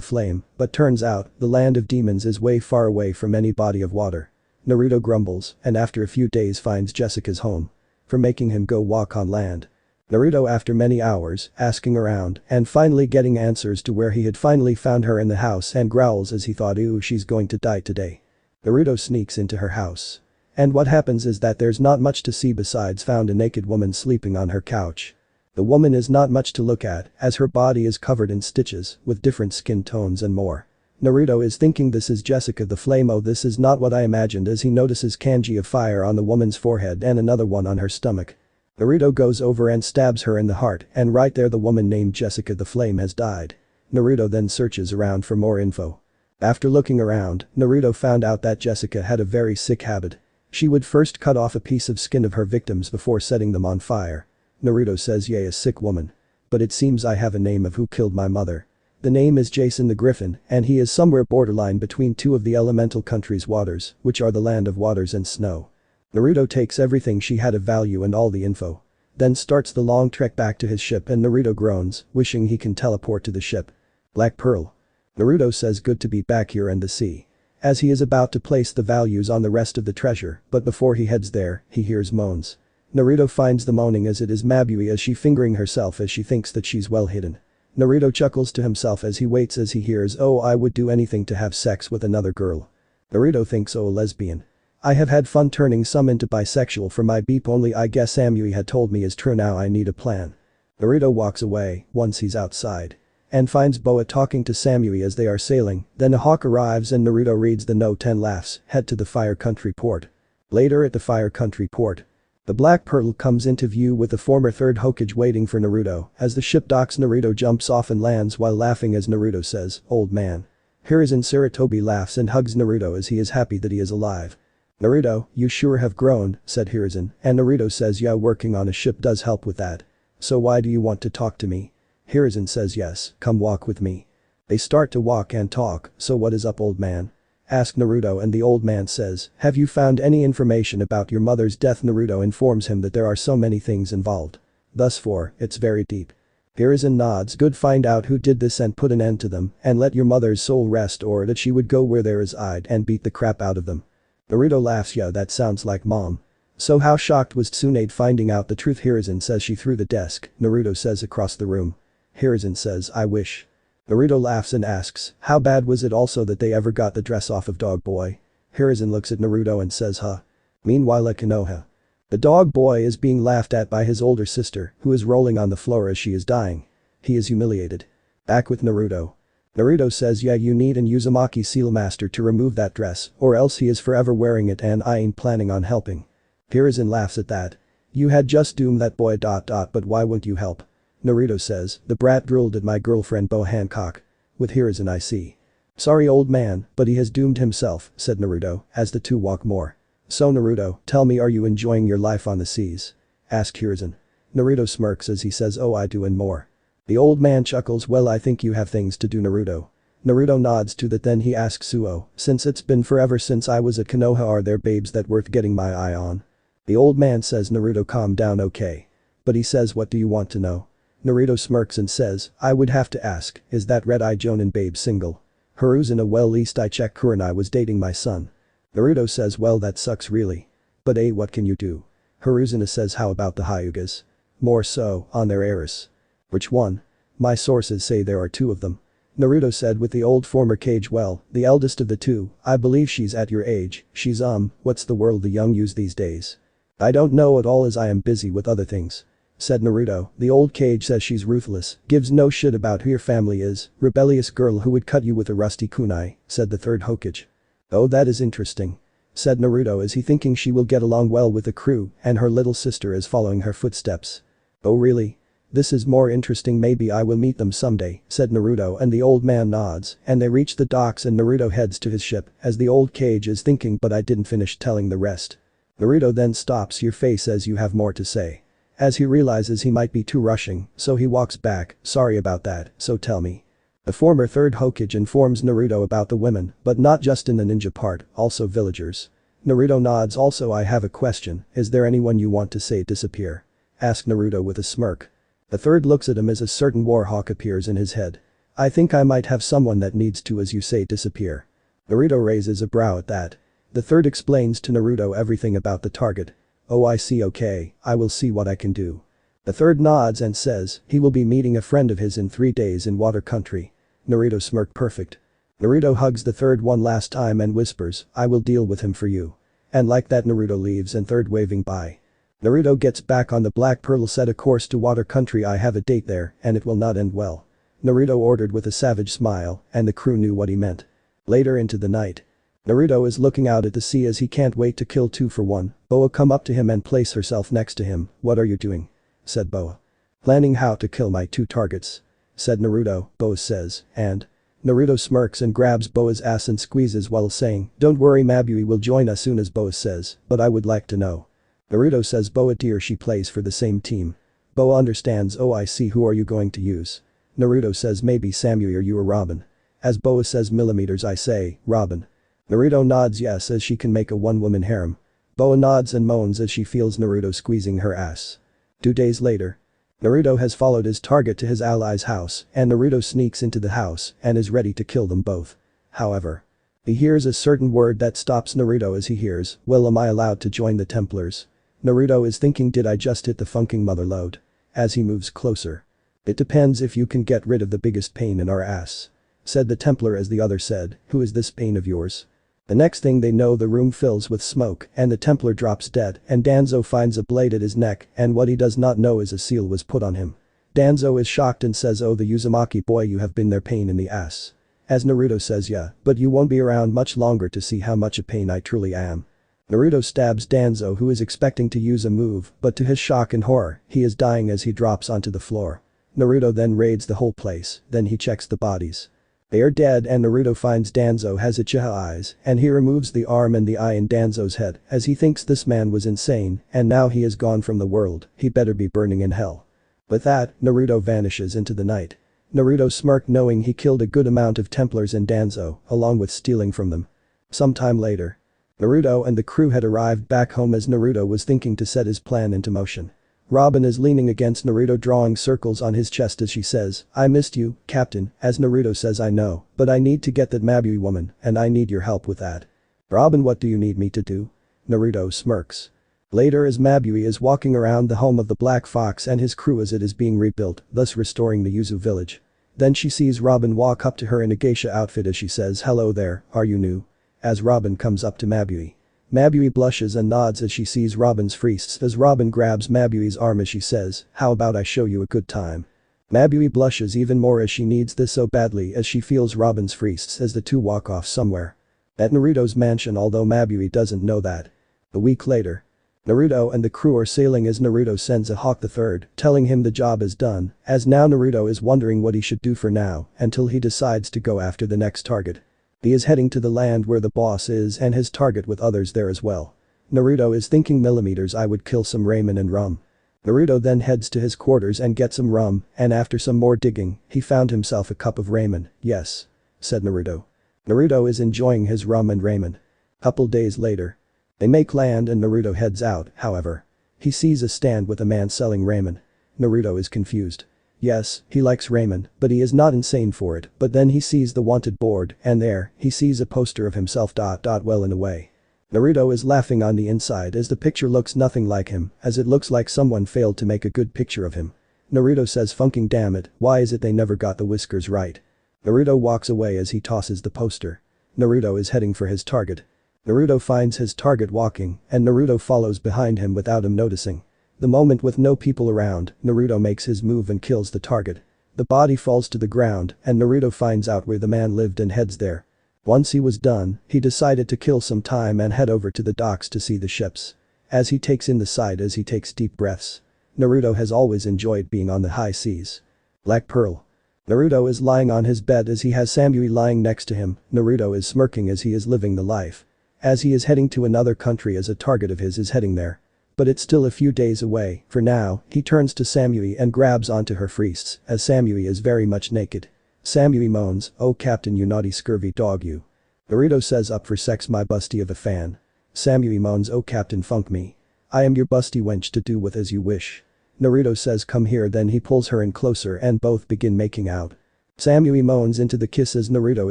Flame, but turns out the land of demons is way far away from any body of water. Naruto grumbles and after a few days finds Jessica's home. For making him go walk on land. Naruto after many hours, asking around, and finally getting answers to where he had finally found her in the house and growls as he thought ooh she's going to die today. Naruto sneaks into her house. And what happens is that there's not much to see besides found a naked woman sleeping on her couch. The woman is not much to look at as her body is covered in stitches with different skin tones and more. Naruto is thinking this is Jessica the Flame, oh this is not what I imagined as he notices kanji of fire on the woman's forehead and another one on her stomach. Naruto goes over and stabs her in the heart and right there the woman named Jessica the Flame has died. Naruto then searches around for more info. After looking around, Naruto found out that Jessica had a very sick habit. She would first cut off a piece of skin of her victims before setting them on fire. Naruto says yay a sick woman. But it seems I have a name of who killed my mother. The name is Jason the Griffin and he is somewhere borderline between 2 of the elemental country's waters, which are the land of waters and snow. Naruto takes everything she had of value and all the info. Then starts the long trek back to his ship and Naruto groans, wishing he can teleport to the ship. Black Pearl. Naruto says good to be back here and the sea. As he is about to place the values on the rest of the treasure, but before he heads there, he hears moans. Naruto finds the moaning as it is Mabui as she fingering herself as she thinks that she's well hidden. Naruto chuckles to himself as he waits as he hears oh I would do anything to have sex with another girl. Naruto thinks oh lesbian. I have had fun turning some into bisexual for my beep only I guess Samui had told me is true now I need a plan. Naruto walks away once he's outside. And finds Boa talking to Samui as they are sailing, then a hawk arrives and Naruto reads the note and laughs, head to the Fire Country port. Later at the Fire Country port. The Black Pearl comes into view with the former 3rd Hokage waiting for Naruto, as the ship docks Naruto jumps off and lands while laughing as Naruto says, old man. Hiruzen Sarutobi laughs and hugs Naruto as he is happy that he is alive. Naruto, you sure have grown, said Hiruzen, and Naruto says yeah working on a ship does help with that. So why do you want to talk to me? Hiruzen says yes, come walk with me. They start to walk and talk, so what is up old man? Asked Naruto and the old man says, have you found any information about your mother's death? Naruto informs him that there are so many things involved. Thus for, it's very deep. Hiruzen nods good find out who did this and put an end to them and let your mother's soul rest or that she would go where there is I'd and beat the crap out of them. Naruto laughs yeah that sounds like mom. So how shocked was Tsunade finding out the truth? Hiruzen says she threw the desk, Naruto says across the room. Hiruzen says I wish. Naruto laughs and asks, how bad was it also that they ever got the dress off of Dog Boy? Hiruzen looks at Naruto and says huh. Meanwhile at Konoha. The dog boy is being laughed at by his older sister, who is rolling on the floor as she is dying. He is humiliated. Back with Naruto. Naruto says yeah you need an Uzumaki Seal Master to remove that dress, or else he is forever wearing it and I ain't planning on helping. Hiruzen laughs at that. You had just doomed that boy ... but why won't you help? Naruto says, the brat drooled at my girlfriend Boa Hancock. With Hiruzen I see. Sorry old man, but he has doomed himself, said Naruto, as the two walk more. So Naruto, tell me are you enjoying your life on the seas? Asked Hiruzen. Naruto smirks as he says oh I do and more. The old man chuckles well I think you have things to do Naruto. Naruto nods to that then he asks Suo, since it's been forever since I was at Konoha are there babes that worth getting my eye on? The old man says Naruto calm down okay. But he says what do you want to know? Naruto smirks and says, I would have to ask, is that Red-Eye Jonin babe single? Hiruzen well least I checked Kurenai was dating my son. Naruto says well that sucks really. But what can you do? Hiruzen says how about the Hyugas? More so, on their heiress. Which one? My sources say there are 2 of them. Naruto said with the old former Kage well, the eldest of the 2, I believe she's at your age, she's what's the world the young use these days? I don't know at all as I am busy with other things. said Naruto. The old Kage says she's ruthless, gives no shit about who your family is, rebellious girl who would cut you with a rusty kunai, said the third Hokage. Oh, that is interesting, said Naruto as he thinking she will get along well with the crew and her little sister is following her footsteps. Oh really? This is more interesting, maybe I will meet them someday, said Naruto, and the old man nods and they reach the docks and Naruto heads to his ship as the old Kage is thinking, but I didn't finish telling the rest. Naruto then stops your face as you have more to say. As he realizes he might be too rushing, so he walks back, sorry about that, so tell me. The former third Hokage informs Naruto about the women, but not just in the ninja part, also villagers. Naruto nods. Also, I have a question, is there anyone you want to say disappear? Asked Naruto with a smirk. The third looks at him as a certain warhawk appears in his head. I think I might have someone that needs to, as you say, disappear. Naruto raises a brow at that. The third explains to Naruto everything about the target. Oh, I see, okay, I will see what I can do. The third nods and says he will be meeting a friend of his in 3 days in Water Country. Naruto smirk. Perfect. Naruto hugs the third one last time and whispers, I will deal with him for you. And like that Naruto leaves and third waving bye. Naruto gets back on the Black Pearl, set a course to Water Country. I have a date there and it will not end well. Naruto ordered with a savage smile and the crew knew what he meant. Later into the night. Naruto is looking out at the sea as he can't wait to kill 2 for 1. Boa come up to him and place herself next to him. What are you doing? Said Boa. Planning how to kill my 2 targets. Said Naruto, Boa says, and? Naruto smirks and grabs Boa's ass and squeezes while saying, don't worry, Mabui will join us soon, as Boa says, but I would like to know. Naruto says Boa dear, she plays for the same team. Boa understands. Oh, I see, who are you going to use? Naruto says maybe Samui or you or Robin. As Boa says millimeters, I say, Robin. Naruto nods yes, as she can make a one-woman harem. Boa nods and moans as she feels Naruto squeezing her ass. 2 days later. Naruto has followed his target to his ally's house and Naruto sneaks into the house and is ready to kill them both. However. He hears a certain word that stops Naruto as he hears, well, am I allowed to join the Templars? Naruto is thinking, did I just hit the funking mother load? As he moves closer. It depends if you can get rid of the biggest pain in our ass. Said the Templar as the other said, who is this pain of yours? The next thing they know, the room fills with smoke and the Templar drops dead and Danzo finds a blade at his neck and what he does not know is a seal was put on him. Danzo is shocked and says, oh, the Uzumaki boy, you have been their pain in the ass. As Naruto says, yeah, but you won't be around much longer to see how much a pain I truly am. Naruto stabs Danzo, who is expecting to use a move, but to his shock and horror, he is dying as he drops onto the floor. Naruto then raids the whole place, then he checks the bodies. They are dead and Naruto finds Danzo has Uchiha eyes and he removes the arm and the eye in Danzo's head as he thinks this man was insane and now he is gone from the world, he better be burning in hell. With that, Naruto vanishes into the night. Naruto smirked knowing he killed a good amount of Templars and Danzo, along with stealing from them. Sometime later. Naruto and the crew had arrived back home as Naruto was thinking to set his plan into motion. Robin is leaning against Naruto drawing circles on his chest as she says, I missed you, Captain, as Naruto says I know, but I need to get that Mabui woman and I need your help with that. Robin, what do you need me to do? Naruto smirks. Later as Mabui is walking around the home of the Black Fox and his crew as it is being rebuilt, thus restoring the Yuzu village. Then she sees Robin walk up to her in a geisha outfit as she says, hello there, are you new? As Robin comes up to Mabui. Mabui blushes and nods as she sees Robin's freests as Robin grabs Mabui's arm as she says, how about I show you a good time? Mabui blushes even more as she needs this so badly as she feels Robin's freests as the two walk off somewhere. At Naruto's mansion, although Mabui doesn't know that. A week later. Naruto and the crew are sailing as Naruto sends a Hawk III, telling him the job is done, as now Naruto is wondering what he should do for now until he decides to go after the next target. He is heading to the land where the boss is and his target with others there as well. Naruto is thinking millimeters, I would kill some ramen and rum. Naruto then heads to his quarters and gets some rum and after some more digging, he found himself a cup of ramen, yes. Said Naruto. Naruto is enjoying his rum and ramen. Couple days later. They make land and Naruto heads out, however. He sees a stand with a man selling ramen. Naruto is confused. Yes, he likes ramen, but he is not insane for it, but then he sees the wanted board and there, he sees a poster of himself. Well, in a way. Naruto is laughing on the inside as the picture looks nothing like him, as it looks like someone failed to make a good picture of him. Naruto says, funking damn it, why is it they never got the whiskers right? Naruto walks away as he tosses the poster. Naruto is heading for his target. Naruto finds his target walking and Naruto follows behind him without him noticing. The moment with no people around, Naruto makes his move and kills the target. The body falls to the ground and Naruto finds out where the man lived and heads there. Once he was done, he decided to kill some time and head over to the docks to see the ships. As he takes in the sight as he takes deep breaths. Naruto has always enjoyed being on the high seas. Black Pearl. Naruto is lying on his bed as he has Samui lying next to him. Naruto is smirking as he is living the life. As he is heading to another country as a target of his is heading there. But it's still a few days away. For now, he turns to Samui and grabs onto her freests as Samui is very much naked. Samui moans, "Oh captain, you naughty scurvy dog you." Naruto says, "Up for sex my busty of a fan." Samui moans, "Oh captain, funk me. I am your busty wench to do with as you wish." Naruto says, "Come here," then he pulls her in closer and both begin making out. Samui moans into the kiss as Naruto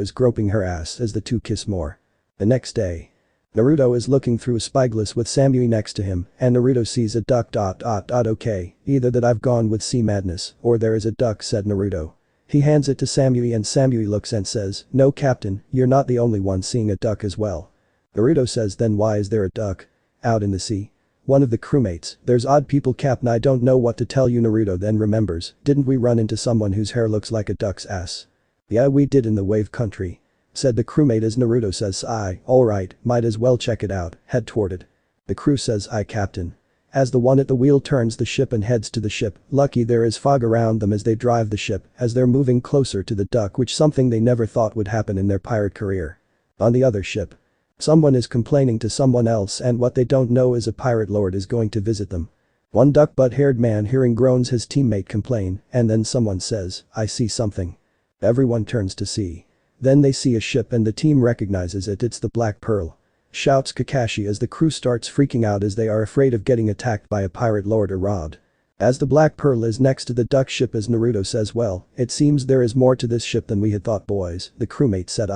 is groping her ass as the two kiss more. The next day. Naruto is looking through a spyglass with Samui next to him and Naruto sees a duck. Okay, either that I've gone with sea madness or there is a duck, said Naruto. He hands it to Samui and Samui looks and says, "No captain, you're not the only one seeing a duck as well." Naruto says, "Then why is there a duck out in the sea?" One of the crewmates, "There's odd people captain, I don't know what to tell you." Naruto then remembers, "Didn't we run into someone whose hair looks like a duck's ass?" "Yeah, we did in the wave country," said the crewmate as Naruto says, "Alright, might as well check it out, head toward it." The crew says, "Aye captain." As the one at the wheel turns the ship and heads to the ship, lucky there is fog around them as they drive the ship as they're moving closer to the duck, which something they never thought would happen in their pirate career. On the other ship. Someone is complaining to someone else and what they don't know is a pirate lord is going to visit them. One duck butt-haired man hearing groans his teammate complain and then someone says, "I see something." Everyone turns to see. Then they see a ship and the team recognizes it, it's the Black Pearl. Shouts Kakashi as the crew starts freaking out as they are afraid of getting attacked by a pirate lord or robbed. As the Black Pearl is next to the duck ship as Naruto says, "Well, it seems there is more to this ship than we had thought boys," the crewmate said.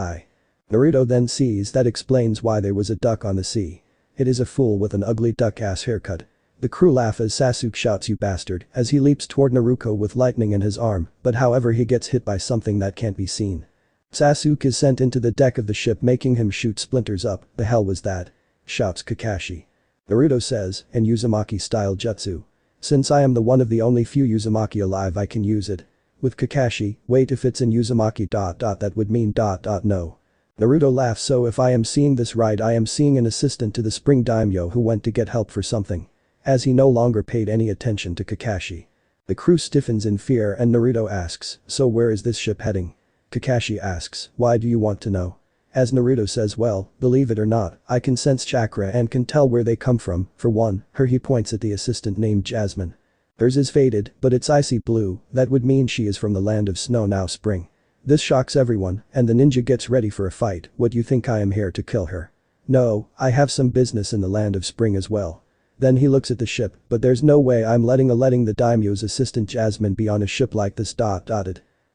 Naruto then sees that explains why there was a duck on the sea. It is a fool with an ugly duck ass haircut. The crew laugh as Sasuke shouts, "You bastard," as he leaps toward Naruto with lightning in his arm, but however he gets hit by something that can't be seen. Sasuke is sent into the deck of the ship making him shoot splinters up. "The hell was that?" shouts Kakashi. Naruto says, "In Uzumaki-style jutsu. Since I am the one of the only few Uzumaki alive I can use it." With Kakashi, "Wait, if it's in Uzumaki ... that would mean ... no." Naruto laughs, "So if I am seeing this right, I am seeing an assistant to the Spring Daimyo who went to get help for something." As he no longer paid any attention to Kakashi. The crew stiffens in fear and Naruto asks, "So where is this ship heading?" Kakashi asks, "Why do you want to know?" As Naruto says, "Well, believe it or not, I can sense chakra and can tell where they come from. For one, he points at the assistant named Jasmine. Hers is faded, but it's icy blue, that would mean she is from the land of snow now spring." This shocks everyone and the ninja gets ready for a fight. "What, you think I am here to kill her?" "No, I have some business in the land of spring as well." Then he looks at the ship, "But there's no way I'm letting the daimyo's assistant Jasmine be on a ship like this ...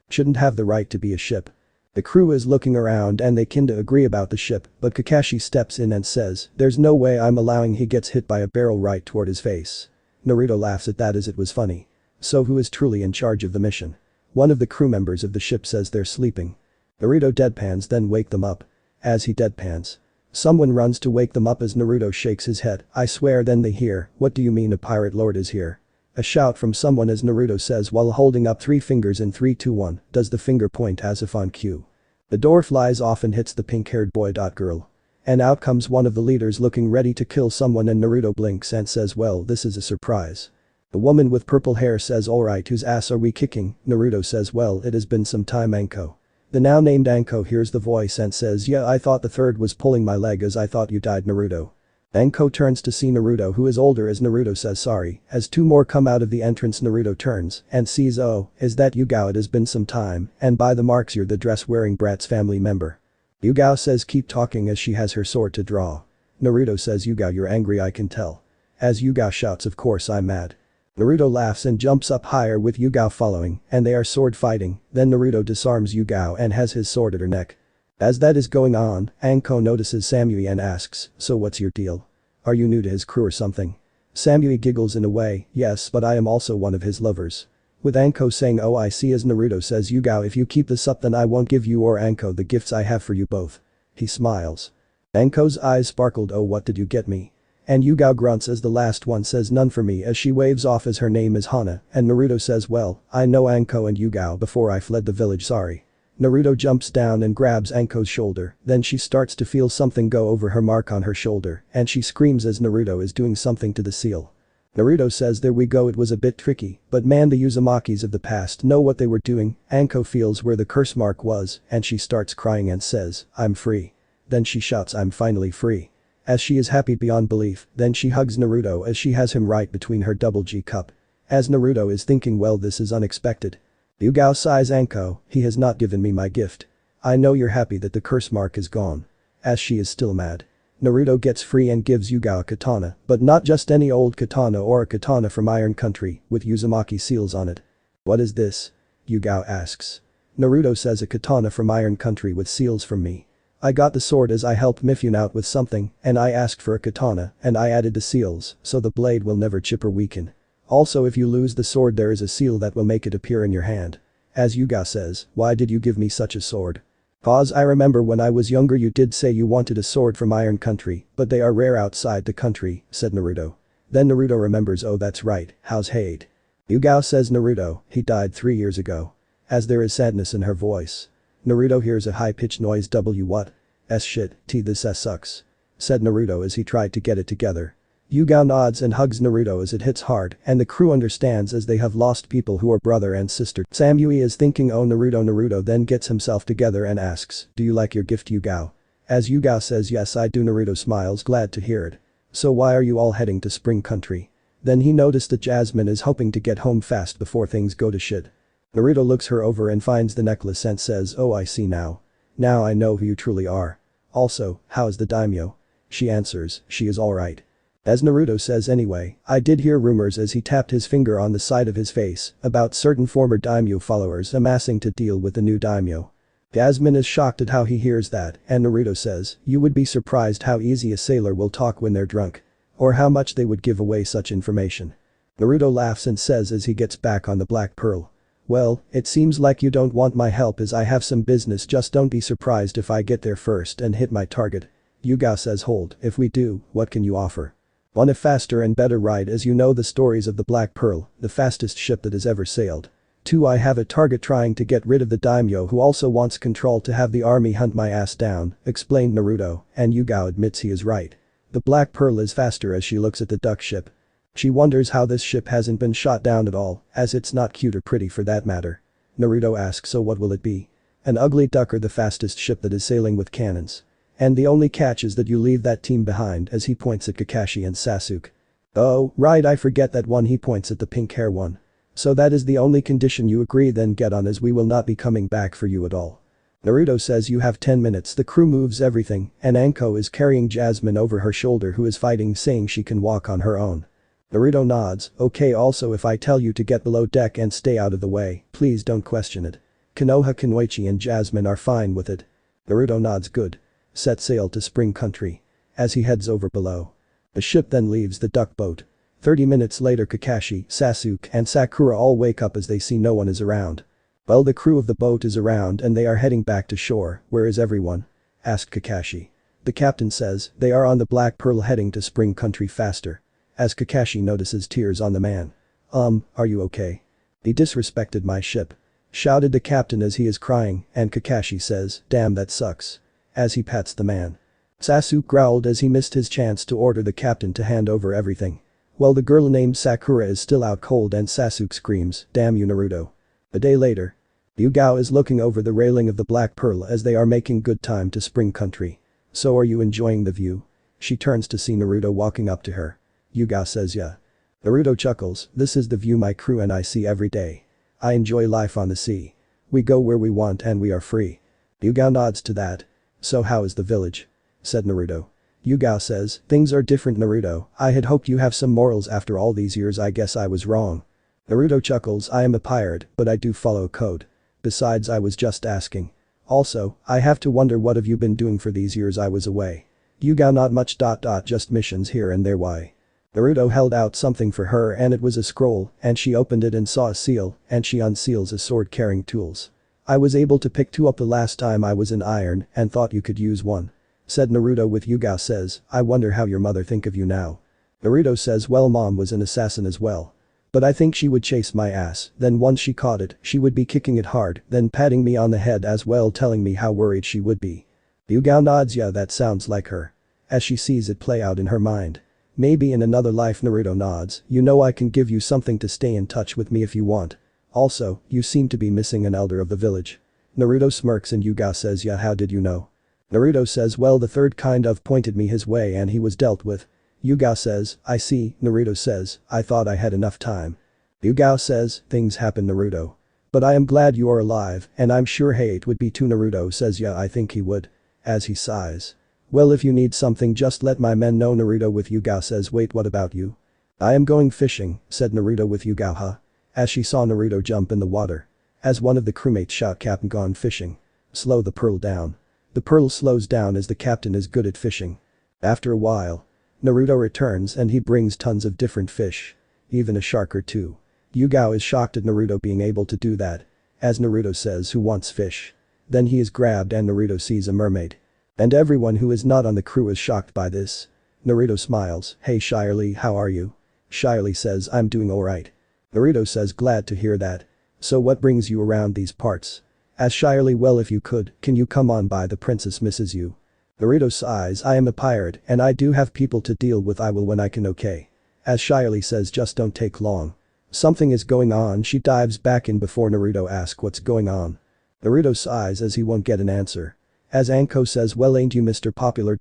Shouldn't have the right to be a ship." The crew is looking around and they kinda agree about the ship, but Kakashi steps in and says, "There's no way I'm allowing he gets hit by a barrel right toward his face." Naruto laughs at that as it was funny. So who is truly in charge of the mission? One of the crew members of the ship says they're sleeping. Naruto deadpans, "Then wake them up." As he deadpans. Someone runs to wake them up as Naruto shakes his head, "I swear." Then they hear, "What do you mean a pirate lord is here?" A shout from someone as Naruto says while holding up 3 fingers in 3, 2, 1, does the finger point as if on cue. The door flies off and hits the pink-haired boy. Girl. And out comes one of the leaders looking ready to kill someone and Naruto blinks and says, "Well, this is a surprise." The woman with purple hair says, "Alright, whose ass are we kicking?" Naruto says, "Well, it has been some time, Anko." The now named Anko hears the voice and says, "Yeah, I thought the third was pulling my leg as I thought you died, Naruto." Anko turns to see Naruto who is older as Naruto says sorry. As 2 more come out of the entrance, Naruto turns and sees, "Oh, is that Yugao? It has been some time, and by the marks you're the dress-wearing brat's family member." Yugao says, "Keep talking," as she has her sword to draw. Naruto says, "Yugao, you're angry, I can tell." As Yugao shouts, "Of course I'm mad." Naruto laughs and jumps up higher with Yugao following and they are sword fighting. Then Naruto disarms Yugao and has his sword at her neck. As that is going on, Anko notices Samui and asks, "So what's your deal? Are you new to his crew or something?" Samui giggles in a way, "Yes, but I am also one of his lovers." With Anko saying, "Oh, I see," as Naruto says, "Yugao, if you keep this up then I won't give you or Anko the gifts I have for you both." He smiles. Anko's eyes sparkled. "Oh, what did you get me?" And Yugao grunts as the last one says none for me as she waves off as her name is Hana, and Naruto says well, I know Anko and Yugao before I fled the village sorry. Naruto jumps down and grabs Anko's shoulder, then she starts to feel something go over her mark on her shoulder, and she screams as Naruto is doing something to the seal. Naruto says there we go it was a bit tricky, but man the Uzumakis of the past know what they were doing. Anko feels where the curse mark was, and she starts crying and says, I'm free. Then she shouts I'm finally free. As she is happy beyond belief, then she hugs Naruto as she has him right between her double G cup. As Naruto is thinking well this is unexpected. Yugao sighs Anko, he has not given me my gift. I know you're happy that the curse mark is gone. As she is still mad. Naruto gets free and gives Yugao a katana, but not just any old katana or a katana from Iron Country, with Uzumaki seals on it. What is this? Yugao asks. Naruto says a katana from Iron Country with seals from me. I got the sword as I helped Mifune out with something, and I asked for a katana, and I added the seals, so the blade will never chip or weaken. Also if you lose the sword there is a seal that will make it appear in your hand. As Yugao says, why did you give me such a sword? Pause I remember when I was younger you did say you wanted a sword from Iron Country, but they are rare outside the country, said Naruto. Then Naruto remembers oh that's right, how's Hade? Yugao says Naruto, he died 3 years ago. As there is sadness in her voice. Naruto hears a high-pitched noise what? Shit, this sucks. Said Naruto as he tried to get it together. Yugao nods and hugs Naruto as it hits hard and the crew understands as they have lost people who are brother and sister. Samui is thinking oh Naruto then gets himself together and asks, do you like your gift Yugao? As Yugao says yes I do Naruto smiles glad to hear it. So why are you all heading to Spring Country? Then he noticed that Jasmine is hoping to get home fast before things go to shit. Naruto looks her over and finds the necklace and says oh I see now. Now I know who you truly are. Also, how is the daimyo? She answers, she is alright. As Naruto says anyway, I did hear rumors as he tapped his finger on the side of his face about certain former daimyo followers amassing to deal with the new daimyo. Jasmine is shocked at how he hears that and Naruto says, you would be surprised how easy a sailor will talk when they're drunk. Or how much they would give away such information. Naruto laughs and says as he gets back on the Black Pearl. Well, it seems like you don't want my help as I have some business just don't be surprised if I get there first and hit my target. Yugao says hold, if we do, what can you offer? 1 a faster and better ride as you know the stories of the Black Pearl, the fastest ship that has ever sailed. 2 I have a target trying to get rid of the daimyo who also wants control to have the army hunt my ass down, explained Naruto, and Yugao admits he is right. The Black Pearl is faster as she looks at the duck ship. She wonders how this ship hasn't been shot down at all, as it's not cute or pretty for that matter. Naruto asks so what will it be? An ugly duck or the fastest ship that is sailing with cannons? And the only catch is that you leave that team behind as he points at Kakashi and Sasuke. Oh, right I forget that one he points at the pink hair one. So that is the only condition you agree then get on as we will not be coming back for you at all. Naruto says you have 10 minutes the crew moves everything and Anko is carrying Jasmine over her shoulder who is fighting saying she can walk on her own. Naruto nods, okay also if I tell you to get below deck and stay out of the way, please don't question it. Konoha Kunoichi and Jasmine are fine with it. Naruto nods good. Set sail to Spring Country. As he heads over below. The ship then leaves the duck boat. 30 minutes later Kakashi, Sasuke and Sakura all wake up as they see no one is around. Well the crew of the boat is around and they are heading back to shore, where is everyone? Asked Kakashi. The captain says, they are on the Black Pearl heading to Spring Country faster. As Kakashi notices tears on the man. Are you okay? He disrespected my ship. Shouted the captain as he is crying and Kakashi says, damn that sucks. As he pats the man. Sasuke growled as he missed his chance to order the captain to hand over everything. Well the girl named Sakura is still out cold and Sasuke screams, damn you Naruto. A day later. Yugao is looking over the railing of the Black Pearl as they are making good time to Spring Country. So are you enjoying the view? She turns to see Naruto walking up to her. Yugao says yeah. Naruto chuckles, this is the view my crew and I see every day. I enjoy life on the sea. We go where we want and we are free. Yugao nods to that. So how is the village? Said Naruto. Yugao says, things are different Naruto, I had hoped you have some morals after all these years I guess I was wrong. Naruto chuckles I am a pirate but I do follow code. Besides I was just asking. Also, I have to wonder what have you been doing for these years I was away. Yugao not much just missions here and there why. Naruto held out something for her and it was a scroll and she opened it and saw a seal and she unseals a sword carrying tools. I was able to pick 2 up the last time I was in Iron and thought you could use one. Said Naruto with Yugao says, I wonder how your mother think of you now. Naruto says well mom was an assassin as well. But I think she would chase my ass, then once she caught it, she would be kicking it hard, then patting me on the head as well telling me how worried she would be. Yugao nods yeah that sounds like her. As she sees it play out in her mind. Maybe in another life Naruto nods, you know I can give you something to stay in touch with me if you want. Also, you seem to be missing an elder of the village. Naruto smirks and Yugao says yeah how did you know? Naruto says well the third kind of pointed me his way and he was dealt with. Yugao says, I see, Naruto says, I thought I had enough time. Yugao says, things happen Naruto. But I am glad you are alive and I'm sure Hate would be too Naruto says yeah I think he would. As he sighs. Well if you need something just let my men know Naruto with Yugao says wait what about you? I am going fishing, said Naruto with Yugao huh? As she saw Naruto jump in the water. As one of the crewmates shout Captain gone fishing. Slow the pearl down. The pearl slows down as the captain is good at fishing. After a while. Naruto returns and he brings tons of different fish. Even a shark or two. Yugao is shocked at Naruto being able to do that. As Naruto says who wants fish. Then he is grabbed and Naruto sees a mermaid. And everyone who is not on the crew is shocked by this. Naruto smiles, hey Shirley how are you? Shirley says I'm doing alright. Naruto says glad to hear that. So what brings you around these parts? As Shirley well if you could, can you come on by the princess misses you? Naruto sighs I am a pirate and I do have people to deal with I will when I can okay. As Shirley says just don't take long. Something is going on she dives back in before Naruto asks what's going on. Naruto sighs as he won't get an answer. As Anko says well ain't you Mr. Popular ...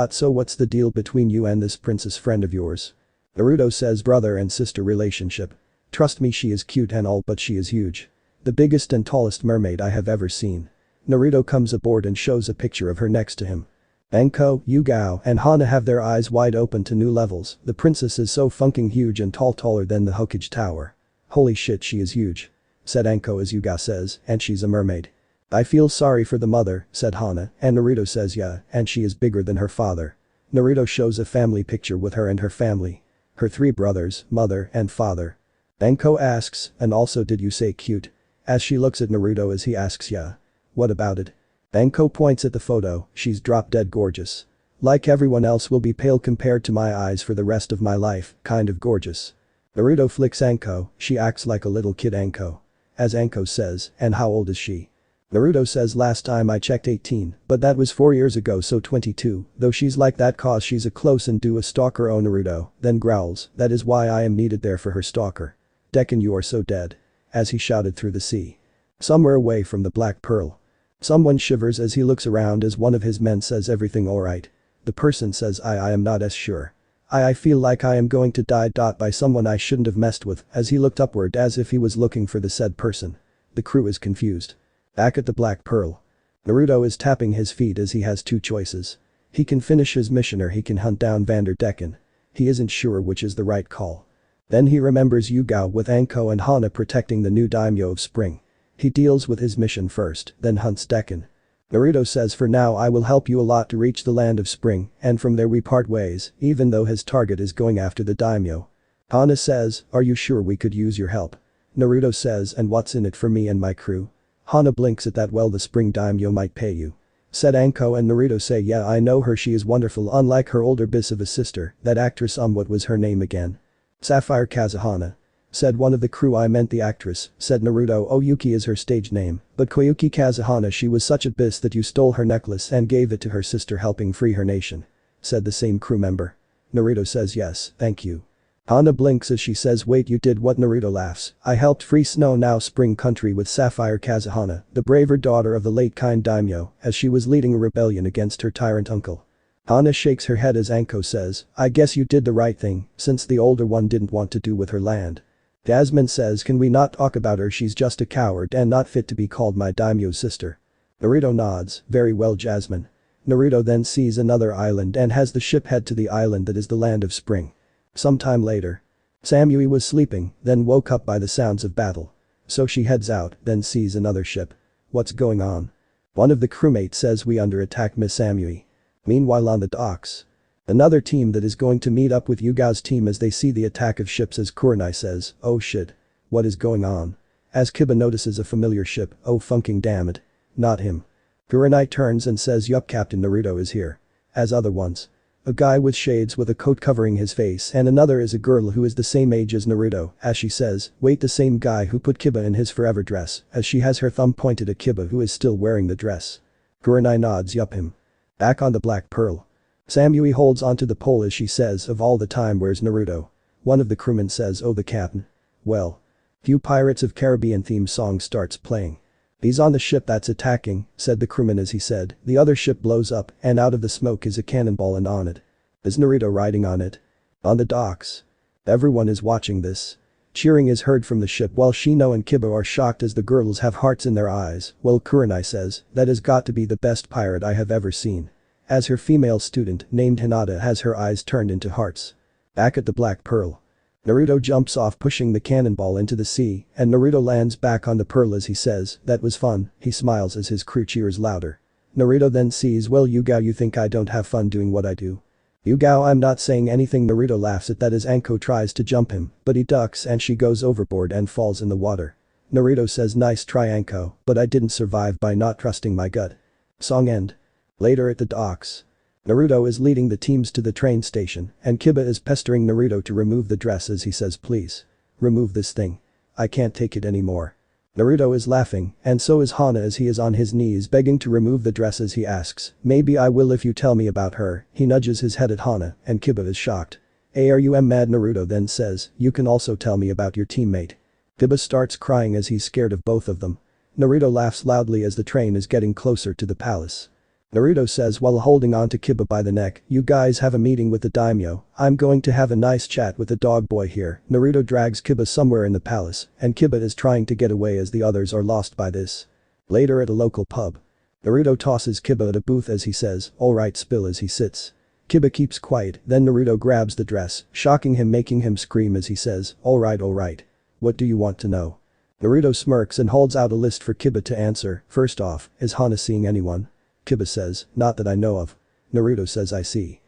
so what's the deal between you and this princess friend of yours? Naruto says brother and sister relationship. Trust me she is cute and all but she is huge. The biggest and tallest mermaid I have ever seen. Naruto comes aboard and shows a picture of her next to him. Anko, Yugao and Hana have their eyes wide open to new levels, the princess is so funking huge and taller than the Hokage Tower. Holy shit she is huge. Said Anko as Yugao says, and she's a mermaid. I feel sorry for the mother, said Hana, and Naruto says yeah, and she is bigger than her father. Naruto shows a family picture with her and her family. Her 3 brothers, mother and father. Anko asks, and also did you say cute? As she looks at Naruto as he asks yeah. What about it? Anko points at the photo, she's drop dead gorgeous. Like everyone else will be pale compared to my eyes for the rest of my life, kind of gorgeous. Naruto flicks Anko, she acts like a little kid Anko. As Anko says, and how old is she? Naruto says last time I checked 18, but that was 4 years ago so 22, though she's like that cause she's a close and do a stalker oh Naruto, then growls, that is why I am needed there for her stalker. Dekken you are so dead. As he shouted through the sea. Somewhere away from the Black Pearl. Someone shivers as he looks around as one of his men says everything alright. The person says I am not as sure. I feel like I am going to die. By someone I shouldn't have messed with as he looked upward as if he was looking for the said person. The crew is confused. Back at the Black Pearl. Naruto is tapping his feet as he has 2 choices. He can finish his mission or he can hunt down Vander Decken. He isn't sure which is the right call. Then he remembers Yugao with Anko and Hana protecting the new daimyo of spring. He deals with his mission first, then hunts Dekken. Naruto says for now I will help you a lot to reach the land of spring and from there we part ways even though his target is going after the daimyo. Hana says, are you sure we could use your help? Naruto says and what's in it for me and my crew? Hana blinks at that well the spring daimyo might pay you. Said Anko and Naruto say yeah I know her she is wonderful unlike her older bis of a sister, that actress what was her name again? Sapphire Kazuhana. Said one of the crew I meant the actress, said Naruto oh Yuki is her stage name, but Koyuki Kazuhana she was such a bis that you stole her necklace and gave it to her sister helping free her nation. Said the same crew member. Naruto says yes, thank you. Hana blinks as she says wait you did what Naruto laughs, I helped free Snow Now Spring Country with Sapphire Kazuhana, the braver daughter of the late kind daimyo, as she was leading a rebellion against her tyrant uncle. Hana shakes her head as Anko says, I guess you did the right thing, since the older one didn't want to do with her land. Jasmine says can we not talk about her she's just a coward and not fit to be called my daimyo's sister. Naruto nods, very well Jasmine. Naruto then sees another island and has the ship head to the island that is the land of spring. Sometime later. Samui was sleeping, then woke up by the sounds of battle. So she heads out, then sees another ship. What's going on? One of the crewmates says we under attack Miss Samui. Meanwhile on the docks. Another team that is going to meet up with Yugao's team as they see the attack of ships as Kurenai says, oh shit. What is going on? As Kiba notices a familiar ship, oh funking damn it. Not him. Kurenai turns and says yup Captain Naruto is here. As other ones. A guy with shades with a coat covering his face and another is a girl who is the same age as Naruto, as she says, wait the same guy who put Kiba in his forever dress, as she has her thumb pointed at Kiba who is still wearing the dress. Kurenai nods yup him. Back on the Black Pearl. Samui holds onto the pole as she says of all the time where's Naruto? One of the crewmen says oh the captain. Well. Few Pirates of Caribbean theme song starts playing. He's on the ship that's attacking, said the crewman as he said, the other ship blows up and out of the smoke is a cannonball and on it. Is Naruto riding on it? On the docks. Everyone is watching this. Cheering is heard from the ship while Shino and Kiba are shocked as the girls have hearts in their eyes, while Kurenai says, that has got to be the best pirate I have ever seen. As her female student named Hinata has her eyes turned into hearts. Back at the Black Pearl. Naruto jumps off pushing the cannonball into the sea and Naruto lands back on the pearl as he says, that was fun, he smiles as his crew cheers louder. Naruto then sees well Yugao you think I don't have fun doing what I do? Yugao I'm not saying anything Naruto laughs at that as Anko tries to jump him, but he ducks and she goes overboard and falls in the water. Naruto says nice try Anko, but I didn't survive by not trusting my gut. Song end. Later at the docks. Naruto is leading the teams to the train station and Kiba is pestering Naruto to remove the dress as he says please. Remove this thing. I can't take it anymore. Naruto is laughing and so is Hana as he is on his knees begging to remove the dress as he asks, maybe I will if you tell me about her, he nudges his head at Hana and Kiba is shocked. Are you mad Naruto then says, you can also tell me about your teammate. Kiba starts crying as he's scared of both of them. Naruto laughs loudly as the train is getting closer to the palace. Naruto says while holding on to Kiba by the neck, you guys have a meeting with the daimyo, I'm going to have a nice chat with the dog boy here. Naruto drags Kiba somewhere in the palace and Kiba is trying to get away as the others are lost by this. Later at a local pub. Naruto tosses Kiba at a booth as he says, alright spill as he sits. Kiba keeps quiet, then Naruto grabs the dress, shocking him making him scream as he says, alright. What do you want to know? Naruto smirks and holds out a list for Kiba to answer, first off, is Hana seeing anyone? Kiba says, not that I know of. Naruto says I see.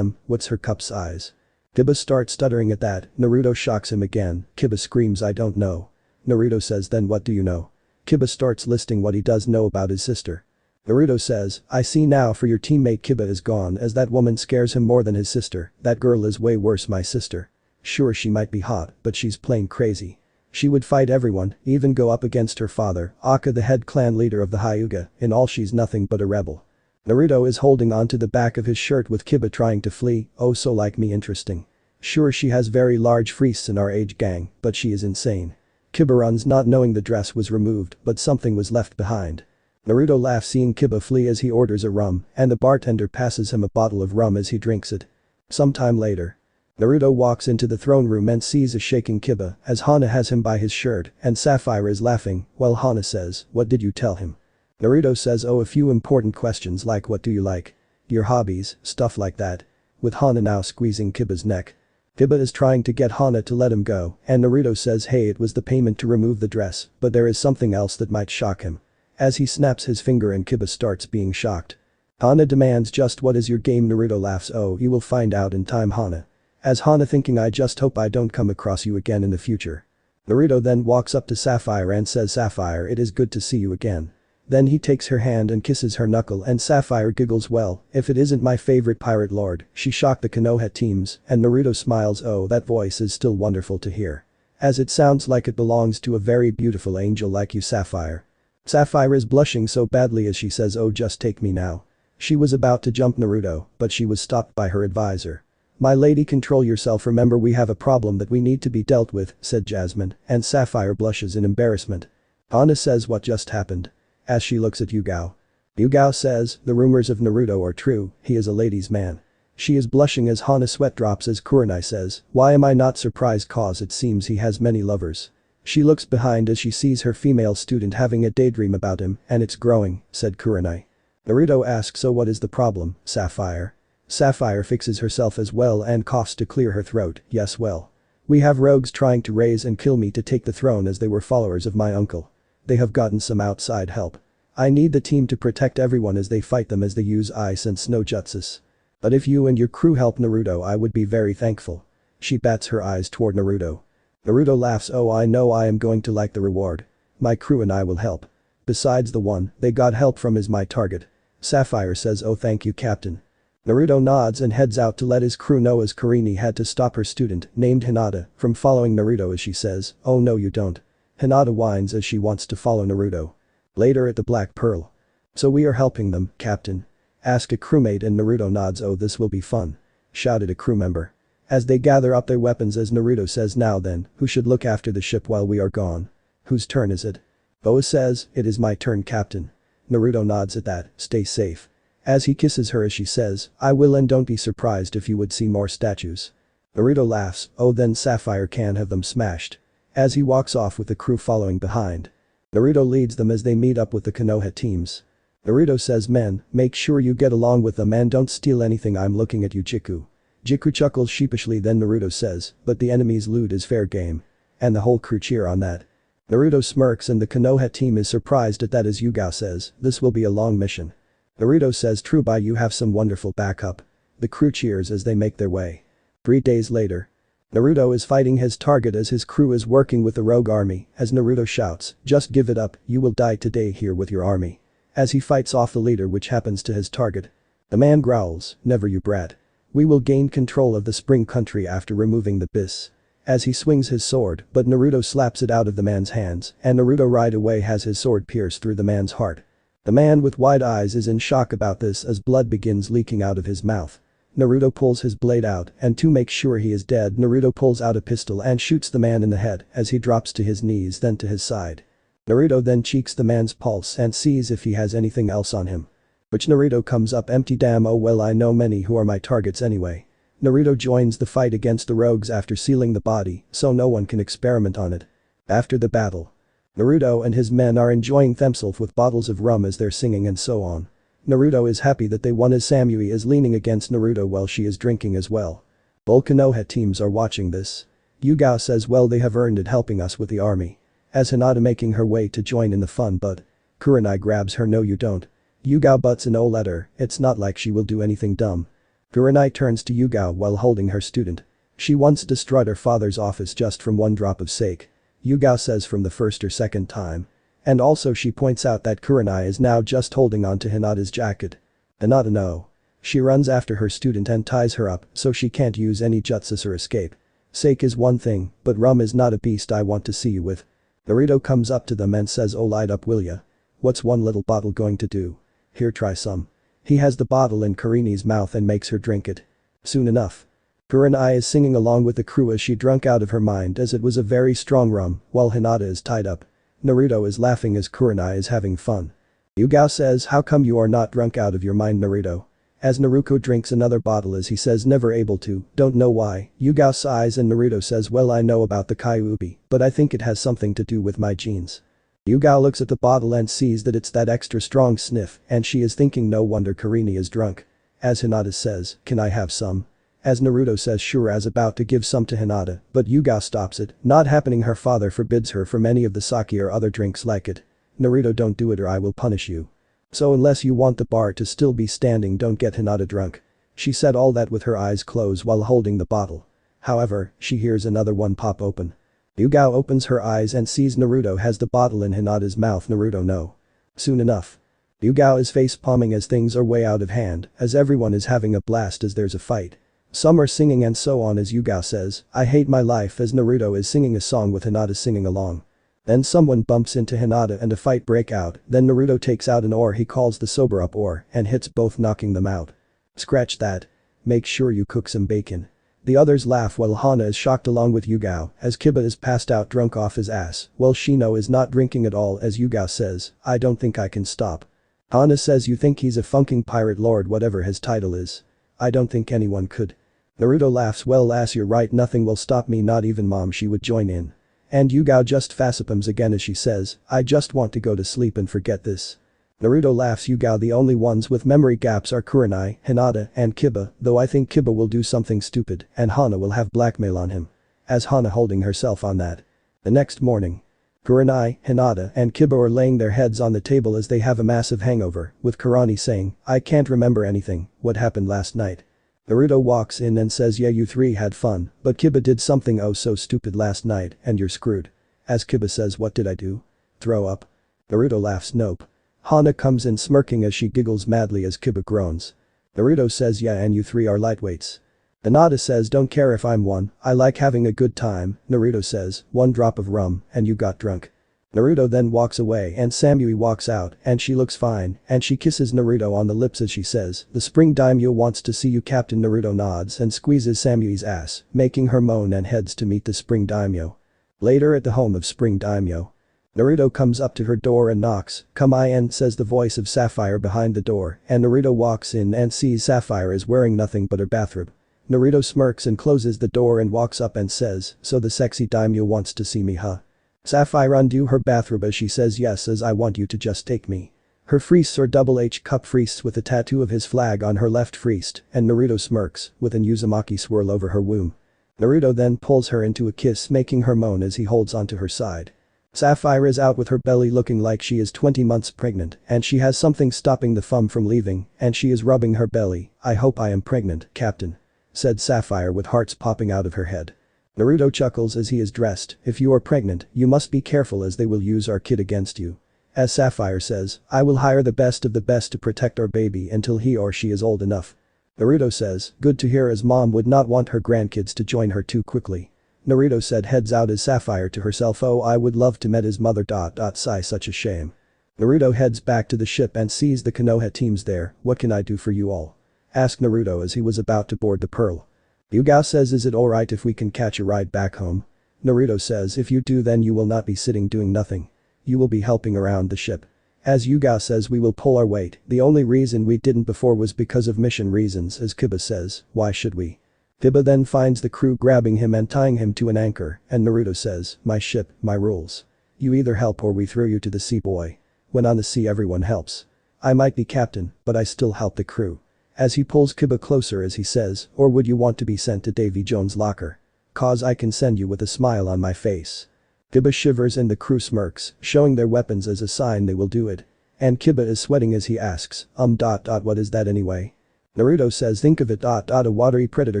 What's her cup size? Kiba starts stuttering at that, Naruto shocks him again, Kiba screams I don't know. Naruto says then what do you know? Kiba starts listing what he does know about his sister. Naruto says, I see now for your teammate Kiba is gone as that woman scares him more than his sister, that girl is way worse my sister. Sure she might be hot, but she's plain crazy. She would fight everyone, even go up against her father, Akka the head clan leader of the Hyuga, in all she's nothing but a rebel. Naruto is holding on to the back of his shirt with Kiba trying to flee, oh so like me interesting. Sure she has very large freaks in our age gang, but she is insane. Kiba runs not knowing the dress was removed, but something was left behind. Naruto laughs seeing Kiba flee as he orders a rum, and the bartender passes him a bottle of rum as he drinks it. Sometime later. Naruto walks into the throne room and sees a shaking Kiba as Hana has him by his shirt and Sapphire is laughing while Hana says, what did you tell him? Naruto says oh a few important questions like what do you like? Your hobbies, stuff like that. With Hana now squeezing Kiba's neck. Kiba is trying to get Hana to let him go and Naruto says hey it was the payment to remove the dress but there is something else that might shock him. As he snaps his finger and Kiba starts being shocked. Hana demands just what is your game Naruto laughs oh you will find out in time Hana. As Hana thinking I just hope I don't come across you again in the future. Naruto then walks up to Sapphire and says Sapphire it is good to see you again. Then he takes her hand and kisses her knuckle and Sapphire giggles well, if it isn't my favorite pirate lord, she shocked the Konoha teams and Naruto smiles oh that voice is still wonderful to hear. As it sounds like it belongs to a very beautiful angel like you Sapphire. Sapphire is blushing so badly as she says oh just take me now. She was about to jump Naruto, but she was stopped by her advisor. My lady control yourself remember we have a problem that we need to be dealt with, said Jasmine, and Sapphire blushes in embarrassment. Hana says what just happened. As she looks at Yugao. Yugao says, the rumors of Naruto are true, he is a ladies' man. She is blushing as Hana sweat drops as Kurenai says, why am I not surprised cause it seems he has many lovers. She looks behind as she sees her female student having a daydream about him, and it's growing, said Kurenai. Naruto asks so what is the problem, Sapphire? Sapphire fixes herself as well and coughs to clear her throat, yes well. We have rogues trying to raise and kill me to take the throne as they were followers of my uncle. They have gotten some outside help. I need the team to protect everyone as they fight them as they use ice and snow jutsus. But if you and your crew help Naruto I would be very thankful. She bats her eyes toward Naruto. Naruto laughs oh I know I am going to like the reward. My crew and I will help. Besides the one they got help from is my target. Sapphire says oh thank you captain. Naruto nods and heads out to let his crew know as Kurini had to stop her student, named Hinata, from following Naruto as she says, "Oh no you don't." Hinata whines as she wants to follow Naruto. Later at the Black Pearl. "So we are helping them, Captain?" Ask a crewmate and Naruto nods. "Oh this will be fun," shouted a crew member. As they gather up their weapons as Naruto says, "Now then, who should look after the ship while we are gone? Whose turn is it?" Boa says, "It is my turn, Captain." Naruto nods at that, "Stay safe." As he kisses her as she says, "I will, and don't be surprised if you would see more statues." Naruto laughs, "Oh then Sapphire can have them smashed." As he walks off with the crew following behind. Naruto leads them as they meet up with the Konoha teams. Naruto says, "Men, make sure you get along with them and don't steal anything. I'm looking at you, Jiku." Jiku chuckles sheepishly, then Naruto says, "But the enemy's loot is fair game." And the whole crew cheer on that. Naruto smirks and the Konoha team is surprised at that as Yugao says, "This will be a long mission." Naruto says, "True, but you have some wonderful backup." The crew cheers as they make their way. 3 days later. Naruto is fighting his target as his crew is working with the rogue army, as Naruto shouts, "Just give it up, you will die today here with your army." As he fights off the leader which happens to his target. The man growls, "Never you brat. We will gain control of the spring country after removing the bis." As he swings his sword, but Naruto slaps it out of the man's hands, and Naruto right away has his sword pierce through the man's heart. The man with wide eyes is in shock about this as blood begins leaking out of his mouth. Naruto pulls his blade out and to make sure he is dead Naruto pulls out a pistol and shoots the man in the head as he drops to his knees then to his side. Naruto then cheeks the man's pulse and sees if he has anything else on him. Which Naruto comes up empty. "Damn, oh well, I know many who are my targets anyway." Naruto joins the fight against the rogues after sealing the body so no one can experiment on it. After the battle. Naruto and his men are enjoying themselves with bottles of rum as they're singing and so on. Naruto is happy that they won as Samui is leaning against Naruto while she is drinking as well. Both Konoha teams are watching this. Yugao says, "Well, they have earned it helping us with the army." As Hinata making her way to join in the fun, but Kurenai grabs her. "No you don't." Yugao butts in. "Oh let her, it's not like she will do anything dumb." Kurenai turns to Yugao while holding her student. She once destroyed her father's office just from one drop of sake. Yugao says from the first or second time. And also she points out that Kurenai is now just holding on to Hinata's jacket. Hinata no. She runs after her student and ties her up so she can't use any jutsus or escape. Sake is one thing, but rum is not a beast I want to see you with. Naruto comes up to them and says, "Oh light up will ya? What's one little bottle going to do? Here try some." He has the bottle in Kurini's mouth and makes her drink it. Soon enough. Kurenai is singing along with the crew as she drunk out of her mind as it was a very strong rum while Hinata is tied up. Naruto is laughing as Kurenai is having fun. Yugao says, "How come you are not drunk out of your mind, Naruto?" As Naruto drinks another bottle as he says, "Never able to, don't know why." Yugao sighs and Naruto says, "Well, I know about the Kyuubi, but I think it has something to do with my genes." Yugao looks at the bottle and sees that it's that extra strong sniff and she is thinking no wonder Kurini is drunk. As Hinata says, "Can I have some?" As Naruto says sure as about to give some to Hinata, but Yugao stops it, not happening. Her father forbids her from any of the sake or other drinks like it. "Naruto, don't do it or I will punish you. So unless you want the bar to still be standing, don't get Hinata drunk." She said all that with her eyes closed while holding the bottle. However, she hears another one pop open. Yugao opens her eyes and sees Naruto has the bottle in Hinata's mouth. Naruto no. Soon enough. Yugao is face palming as things are way out of hand as everyone is having a blast as there's a fight. Some are singing and so on as Yugao says, "I hate my life," as Naruto is singing a song with Hinata singing along. Then someone bumps into Hinata and a fight break out, then Naruto takes out an ore he calls the sober up ore and hits both knocking them out. "Scratch that. Make sure you cook some bacon." The others laugh while Hana is shocked along with Yugao as Kiba is passed out drunk off his ass while Shino is not drinking at all as Yugao says, "I don't think I can stop." Hana says, "You think he's a funking pirate lord whatever his title is? I don't think anyone could." Naruto laughs, "Well ass, you're right, nothing will stop me, not even mom, she would join in." And Yugao just facepalms again as she says, "I just want to go to sleep and forget this." Naruto laughs. Yugao, the only ones with memory gaps are Kurenai, Hinata, and Kiba, though I think Kiba will do something stupid and Hana will have blackmail on him. As Hana holding herself on that. The next morning. Kurenai, Hinata, and Kiba are laying their heads on the table as they have a massive hangover, with Kurani saying, "I can't remember anything, what happened last night?" Naruto walks in and says, "Yeah, you three had fun, but Kiba did something oh so stupid last night and you're screwed." As Kiba says, "What did I do? Throw up?" Naruto laughs, "Nope." Hana comes in smirking as she giggles madly as Kiba groans. Naruto says yeah, and you three are lightweights. Hinata says don't care if I'm one, I like having a good time. Naruto says, one drop of rum, and you got drunk. Naruto then walks away and Samui walks out and she looks fine and she kisses Naruto on the lips as she says, the Spring Daimyo wants to see you. Captain Naruto nods and squeezes Samui's ass, making her moan and heads to meet the Spring Daimyo. Later at the home of Spring Daimyo. Naruto comes up to her door and knocks, come in, says the voice of Sapphire behind the door and Naruto walks in and sees Sapphire is wearing nothing but her bathrobe. Naruto smirks and closes the door and walks up and says, so the sexy daimyo wants to see me, huh? Sapphire undo her bathrobe as she says yes, as I want you to just take me. Her friests are double H cup friests with a tattoo of his flag on her left friest and Naruto smirks with an Uzumaki swirl over her womb. Naruto then pulls her into a kiss, making her moan as he holds onto her side. Sapphire is out with her belly looking like she is 20 months pregnant and she has something stopping the thumb from leaving and she is rubbing her belly. I hope I am pregnant, Captain, said Sapphire with hearts popping out of her head. Naruto chuckles as he is dressed, if you are pregnant, you must be careful as they will use our kid against you. As Sapphire says, I will hire the best of the best to protect our baby until he or she is old enough. Naruto says, good to hear, as mom would not want her grandkids to join her too quickly. Naruto said heads out as Sapphire to herself, oh I would love to met his mother. Sigh, such a shame. Naruto heads back to the ship and sees the Konoha teams there. What can I do for you all? Asked Naruto as he was about to board the Pearl. Yugao says, is it alright if we can catch a ride back home? Naruto says, if you do then you will not be sitting doing nothing. You will be helping around the ship. As Yugao says, we will pull our weight, the only reason we didn't before was because of mission reasons. As Kiba says, why should we? Kiba then finds the crew grabbing him and tying him to an anchor and Naruto says, my ship, my rules. You either help or we throw you to the sea, boy. When on the sea everyone helps. I might be captain, but I still help the crew. As he pulls Kiba closer as he says, or would you want to be sent to Davy Jones' locker? Cause I can send you with a smile on my face. Kiba shivers and the crew smirks, showing their weapons as a sign they will do it. And Kiba is sweating as he asks, what is that anyway? Naruto says, think of it. A watery predator.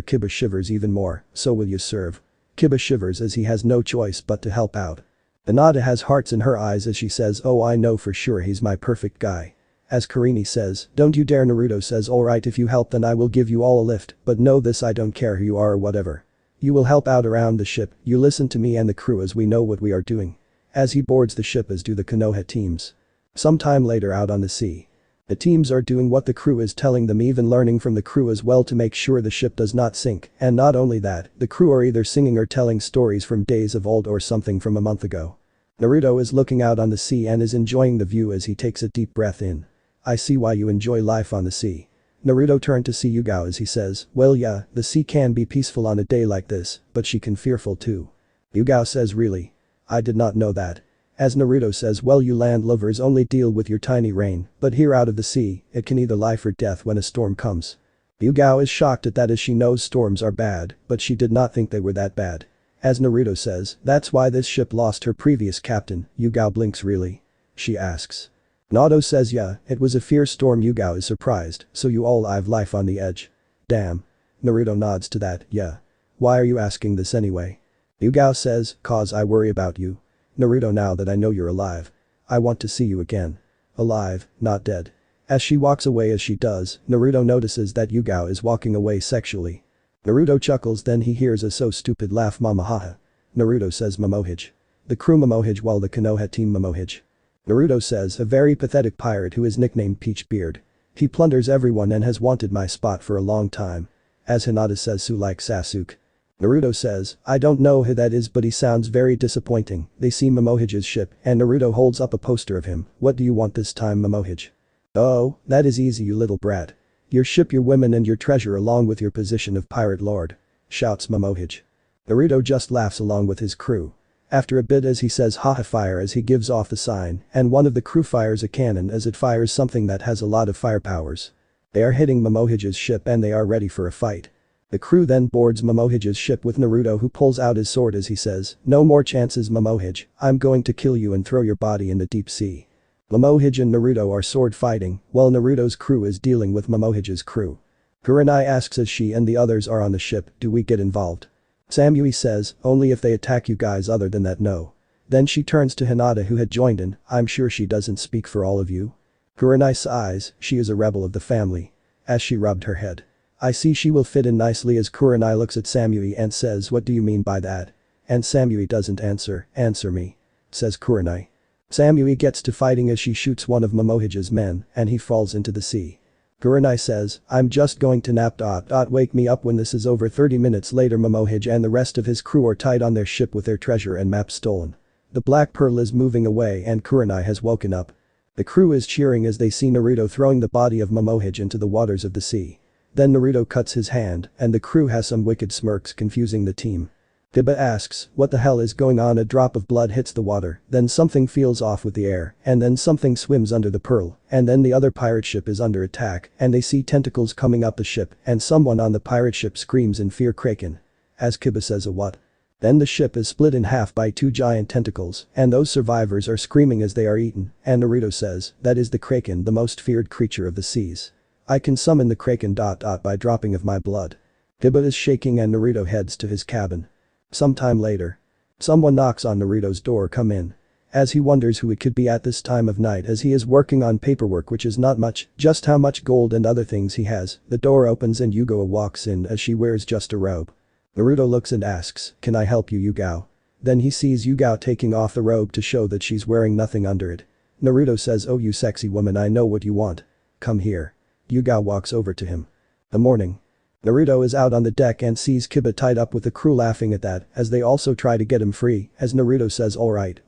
Kiba shivers even more, so will you serve? Kiba shivers as he has no choice but to help out. Hinata has hearts in her eyes as she says, oh I know for sure he's my perfect guy. As Karini says, don't you dare. Naruto says, alright, if you help then I will give you all a lift, but know this, I don't care who you are or whatever. You will help out around the ship, you listen to me and the crew as we know what we are doing. As he boards the ship as do the Konoha teams. Sometime later out on the sea. The teams are doing what the crew is telling them, even learning from the crew as well to make sure the ship does not sink, and not only that, the crew are either singing or telling stories from days of old or something from a month ago. Naruto is looking out on the sea and is enjoying the view as he takes a deep breath in. I see why you enjoy life on the sea. Naruto turned to see Yugao as he says, well yeah, the sea can be peaceful on a day like this, but she can fearful too. Yugao says, really? I did not know that. As Naruto says, well you land lovers only deal with your tiny rain, but here out of the sea, it can either life or death when a storm comes. Yugao is shocked at that as she knows storms are bad, but she did not think they were that bad. As Naruto says, that's why this ship lost her previous captain. Yugao blinks, really? She asks. Naruto says yeah, it was a fierce storm. Yugao is surprised, so you all have life on the edge. Damn. Naruto nods to that, yeah. Why are you asking this anyway? Yugao says, cause I worry about you. Naruto, now that I know you're alive. I want to see you again. Alive, not dead. As she walks away as she does, Naruto notices that Yugao is walking away sexually. Naruto chuckles, then he hears a so stupid laugh, mama haha. Naruto says Momohage. The crew Momohage while the Konoha team Momohage. Naruto says, a very pathetic pirate who is nicknamed Peachbeard. He plunders everyone and has wanted my spot for a long time. As Hinata says, who like Sasuke. Naruto says, I don't know who that is but he sounds very disappointing. They see Momohage's ship and Naruto holds up a poster of him. What do you want this time, Momohage? Oh, that is easy, you little brat. Your ship, your women and your treasure along with your position of pirate lord. Shouts Momohage. Naruto just laughs along with his crew. After a bit as he says haha, fire as he gives off the sign and one of the crew fires a cannon as it fires something that has a lot of fire powers. They are hitting Momohage's ship and they are ready for a fight. The crew then boards Momohage's ship with Naruto, who pulls out his sword as he says, no more chances Momohage, I'm going to kill you and throw your body in the deep sea. Momohage and Naruto are sword fighting while Naruto's crew is dealing with Momohage's crew. Kurenai asks as she and the others are on the ship, do we get involved? Samui says, only if they attack you guys, other than that no. Then she turns to Hinata who had joined in, I'm sure she doesn't speak for all of you. Kurenai sighs, she is a rebel of the family. as she rubbed her head. I see she will fit in nicely as Kurenai looks at Samui and says what do you mean by that? And Samui doesn't answer, answer me. Says Kurenai. Samui gets to fighting as she shoots one of Momohige's men and he falls into the sea. Kurenai says, I'm just going to nap. Wake me up when this is over. 30 minutes later Momohige and the rest of his crew are tied on their ship with their treasure and maps stolen. The Black Pearl is moving away and Kurenai has woken up. The crew is cheering as they see Naruto throwing the body of Momohige into the waters of the sea. Then Naruto cuts his hand and the crew has some wicked smirks confusing the team. Kiba asks, what the hell is going on? A drop of blood hits the water, then something feels off with the air, and then something swims under the pearl, and then the other pirate ship is under attack, and they see tentacles coming up the ship, and someone on the pirate ship screams in fear Kraken. As Kiba says a what? Then the ship is split in half by two giant tentacles, and those survivors are screaming as they are eaten, and Naruto says, that is the Kraken, the most feared creature of the seas. I can summon the Kraken. By dropping of my blood. Kiba is shaking and Naruto heads to his cabin. Sometime later. Someone knocks on Naruto's door. Come in. As he wonders who it could be at this time of night as he is working on paperwork which is not much, just how much gold and other things he has, the door opens and Yugao walks in as she wears just a robe. Naruto looks and asks, can I help you Yugao? Then he sees Yugao taking off the robe to show that she's wearing nothing under it. Naruto says, oh you sexy woman, I know what you want. Come here. Yugao walks over to him. The morning. Naruto is out on the deck and sees Kiba tied up with the crew laughing at that as they also try to get him free as Naruto says alright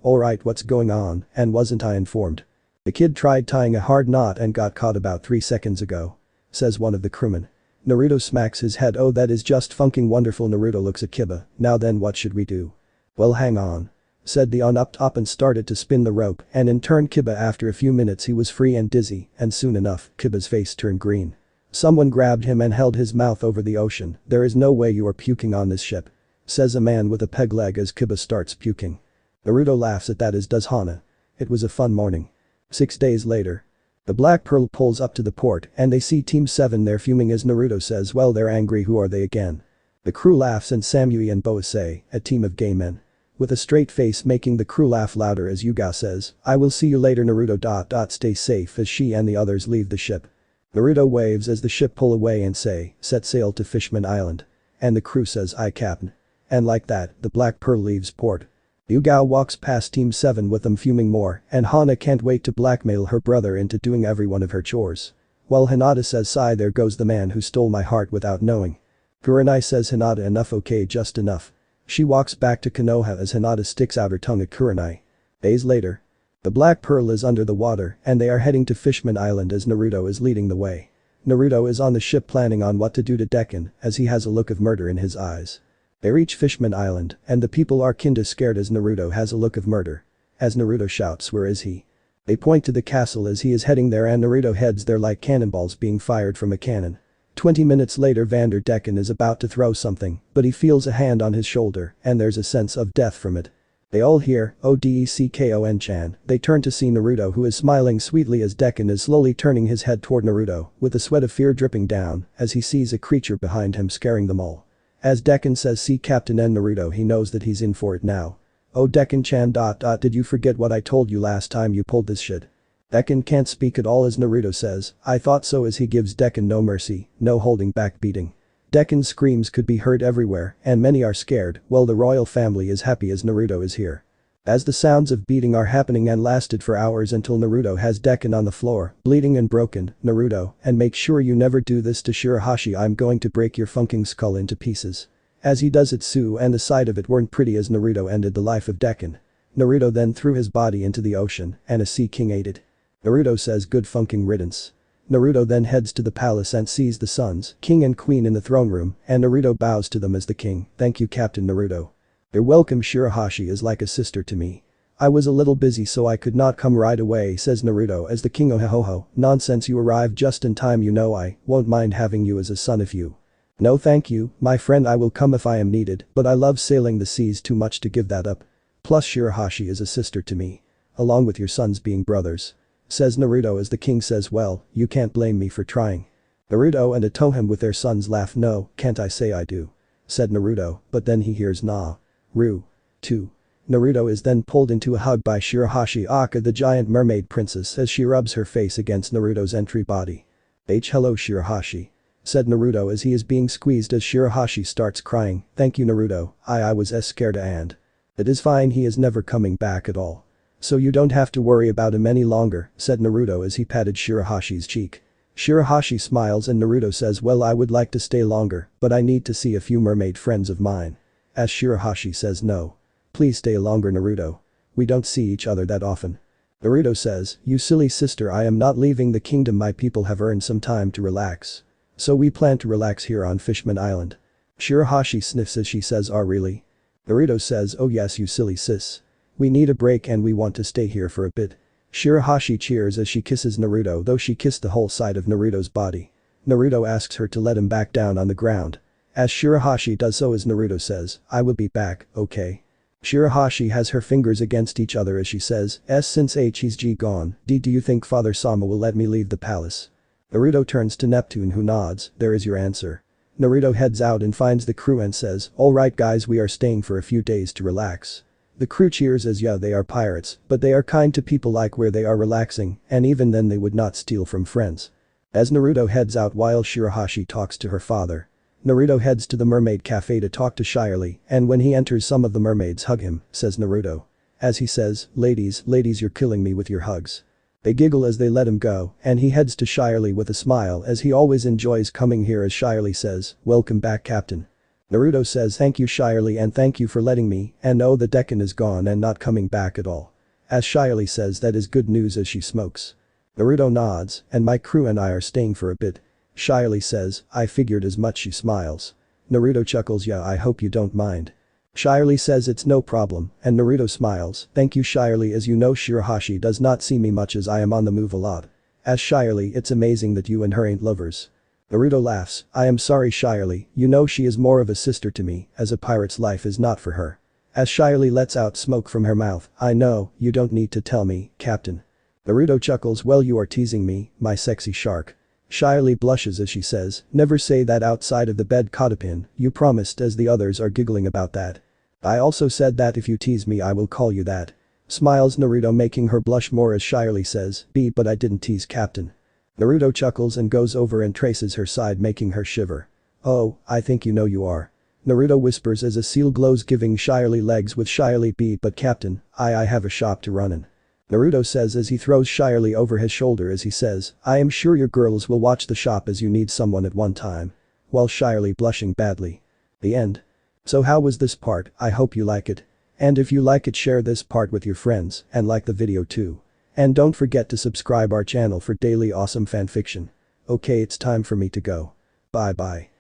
what's going on and wasn't I informed? The kid tried tying a hard knot and got caught about 3 seconds ago. Says one of the crewmen. Naruto smacks his head. Oh that is just funking wonderful. Naruto looks at Kiba. Now then what should we do? Well hang on. Said the on up top and started to spin the rope and in turn Kiba after a few minutes he was free and dizzy and soon enough Kiba's face turned green. Someone grabbed him and held his mouth over the ocean. There is no way you are puking on this ship. Says a man with a peg leg as Kiba starts puking. Naruto laughs at that as does Hana. It was a fun morning. 6 days later. The Black Pearl pulls up to the port and they see Team 7 there fuming as Naruto says well they're angry, who are they again? The crew laughs and Samui and Boa say, a team of gay men. With a straight face making the crew laugh louder as Yugao says, I will see you later Naruto. Stay safe as she and the others leave the ship. Naruto waves as the ship pull away and say, set sail to Fishman Island. And the crew says aye captain. And like that, the Black Pearl leaves port. Yugao walks past Team 7 with them fuming more and Hana can't wait to blackmail her brother into doing every one of her chores. While Hinata says sigh there goes the man who stole my heart without knowing. Kurenai says Hinata enough okay just enough. She walks back to Konoha as Hinata sticks out her tongue at Kurenai. Days later. The Black Pearl is under the water and they are heading to Fishman Island as Naruto is leading the way. Naruto is on the ship planning on what to do to Dekken as he has a look of murder in his eyes. They reach Fishman Island and the people are kinda scared as Naruto has a look of murder. As Naruto shouts where is he? They point to the castle as he is heading there and Naruto heads there like cannonballs being fired from a cannon. 20 minutes later Vander Dekken is about to throw something but he feels a hand on his shoulder and there's a sense of death from it. They all hear, Odeckon-chan. They turn to see Naruto who is smiling sweetly as Dekken is slowly turning his head toward Naruto with the sweat of fear dripping down as he sees a creature behind him scaring them all. As Dekken says see Captain and Naruto he knows that he's in for it now. Odeckon-chan. Did you forget what I told you last time you pulled this shit? Dekken can't speak at all as Naruto says, I thought so as he gives Dekken no mercy, no holding back beating. Dekken's screams could be heard everywhere and many are scared while the royal family is happy as Naruto is here. As the sounds of beating are happening and lasted for hours until Naruto has Dekken on the floor, bleeding and broken, Naruto, and make sure you never do this to Shirahoshi, I'm going to break your funking skull into pieces. As he does it Sue and the sight of it weren't pretty as Naruto ended the life of Dekken. Naruto then threw his body into the ocean and a sea king ate it. Naruto says good funking riddance. Naruto then heads to the palace and sees the sons, king and queen in the throne room and Naruto bows to them as the king, thank you Captain Naruto. You're welcome Shirahoshi is like a sister to me. I was a little busy so I could not come right away says Naruto as the king ohohoho, nonsense you arrived just in time you know I won't mind having you as a son if you. No thank you, my friend I will come if I am needed but I love sailing the seas too much to give that up. Plus Shirahoshi is a sister to me. Along with your sons being brothers. Says Naruto as the king says well, you can't blame me for trying. Naruto and Itohime with their sons laugh no, can't I say I do. Said Naruto, but then he hears nah. Ru. 2. Naruto is then pulled into a hug by Shirahoshi Aka the giant mermaid princess as she rubs her face against Naruto's entry body. Hello Shirahashi. Said Naruto as he is being squeezed as Shirahashi starts crying. Thank you Naruto, I was scared and. It is fine, he is never coming back at all. So you don't have to worry about him any longer, said Naruto as he patted Shirahashi's cheek. Shirahashi smiles and Naruto says, well, I would like to stay longer, but I need to see a few mermaid friends of mine. As Shirahashi says, no. Please stay longer Naruto. We don't see each other that often. Naruto says, you silly sister, I am not leaving the kingdom, my people have earned some time to relax. So we plan to relax here on Fishman Island. Shirahashi sniffs as she says, oh really? Naruto says, oh yes you silly sis. We need a break and we want to stay here for a bit. Shirahashi cheers as she kisses Naruto, though she kissed the whole side of Naruto's body. Naruto asks her to let him back down on the ground. As Shirahashi does so, as Naruto says, I will be back, okay? Shirahashi has her fingers against each other as she says, since he's gone, do you think Father Sama will let me leave the palace? Naruto turns to Neptune who nods, there is your answer. Naruto heads out and finds the crew and says, alright guys, we are staying for a few days to relax. The crew cheers as yeah, they are pirates, but they are kind to people like where they are relaxing, and even then they would not steal from friends. As Naruto heads out while Shirahashi talks to her father. Naruto heads to the mermaid cafe to talk to Shirley, and when he enters some of the mermaids hug him, says Naruto. As he says, ladies, you're killing me with your hugs. They giggle as they let him go, and he heads to Shirley with a smile as he always enjoys coming here as Shirley says, welcome back Captain. Naruto says thank you Shirley and thank you for letting me, and oh the Decan is gone and not coming back at all. As Shirley says that is good news as she smokes. Naruto nods, and my crew and I are staying for a bit. Shirley says, I figured as much, she smiles. Naruto chuckles, yeah I hope you don't mind. Shirley says it's no problem, and Naruto smiles, thank you Shirley, as you know Shirahashi does not see me much as I am on the move a lot. As Shirley, it's amazing that you and her ain't lovers. Naruto laughs, I am sorry Shirley, you know she is more of a sister to me, as a pirate's life is not for her. As Shirley lets out smoke from her mouth, I know, you don't need to tell me, Captain. Naruto chuckles, well you are teasing me, my sexy shark. Shirley blushes as she says, never say that outside of the bed Kotapin, you promised, as the others are giggling about that. I also said that if you tease me I will call you that. Smiles Naruto, making her blush more as Shirley says, but I didn't tease Captain. Naruto chuckles and goes over and traces her side, making her shiver. Oh, I think you know you are. Naruto whispers as a seal glows, giving Shirley legs with Shirley, but Captain, I have a shop to run in. Naruto says as he throws Shirley over his shoulder as he says, I am sure your girls will watch the shop as you need someone at one time. While Shirley blushing badly. The end. So how was this part? I hope you like it. And if you like it, share this part with your friends and like the video too. And don't forget to subscribe our channel for daily awesome fanfiction. Okay, it's time for me to go. Bye bye.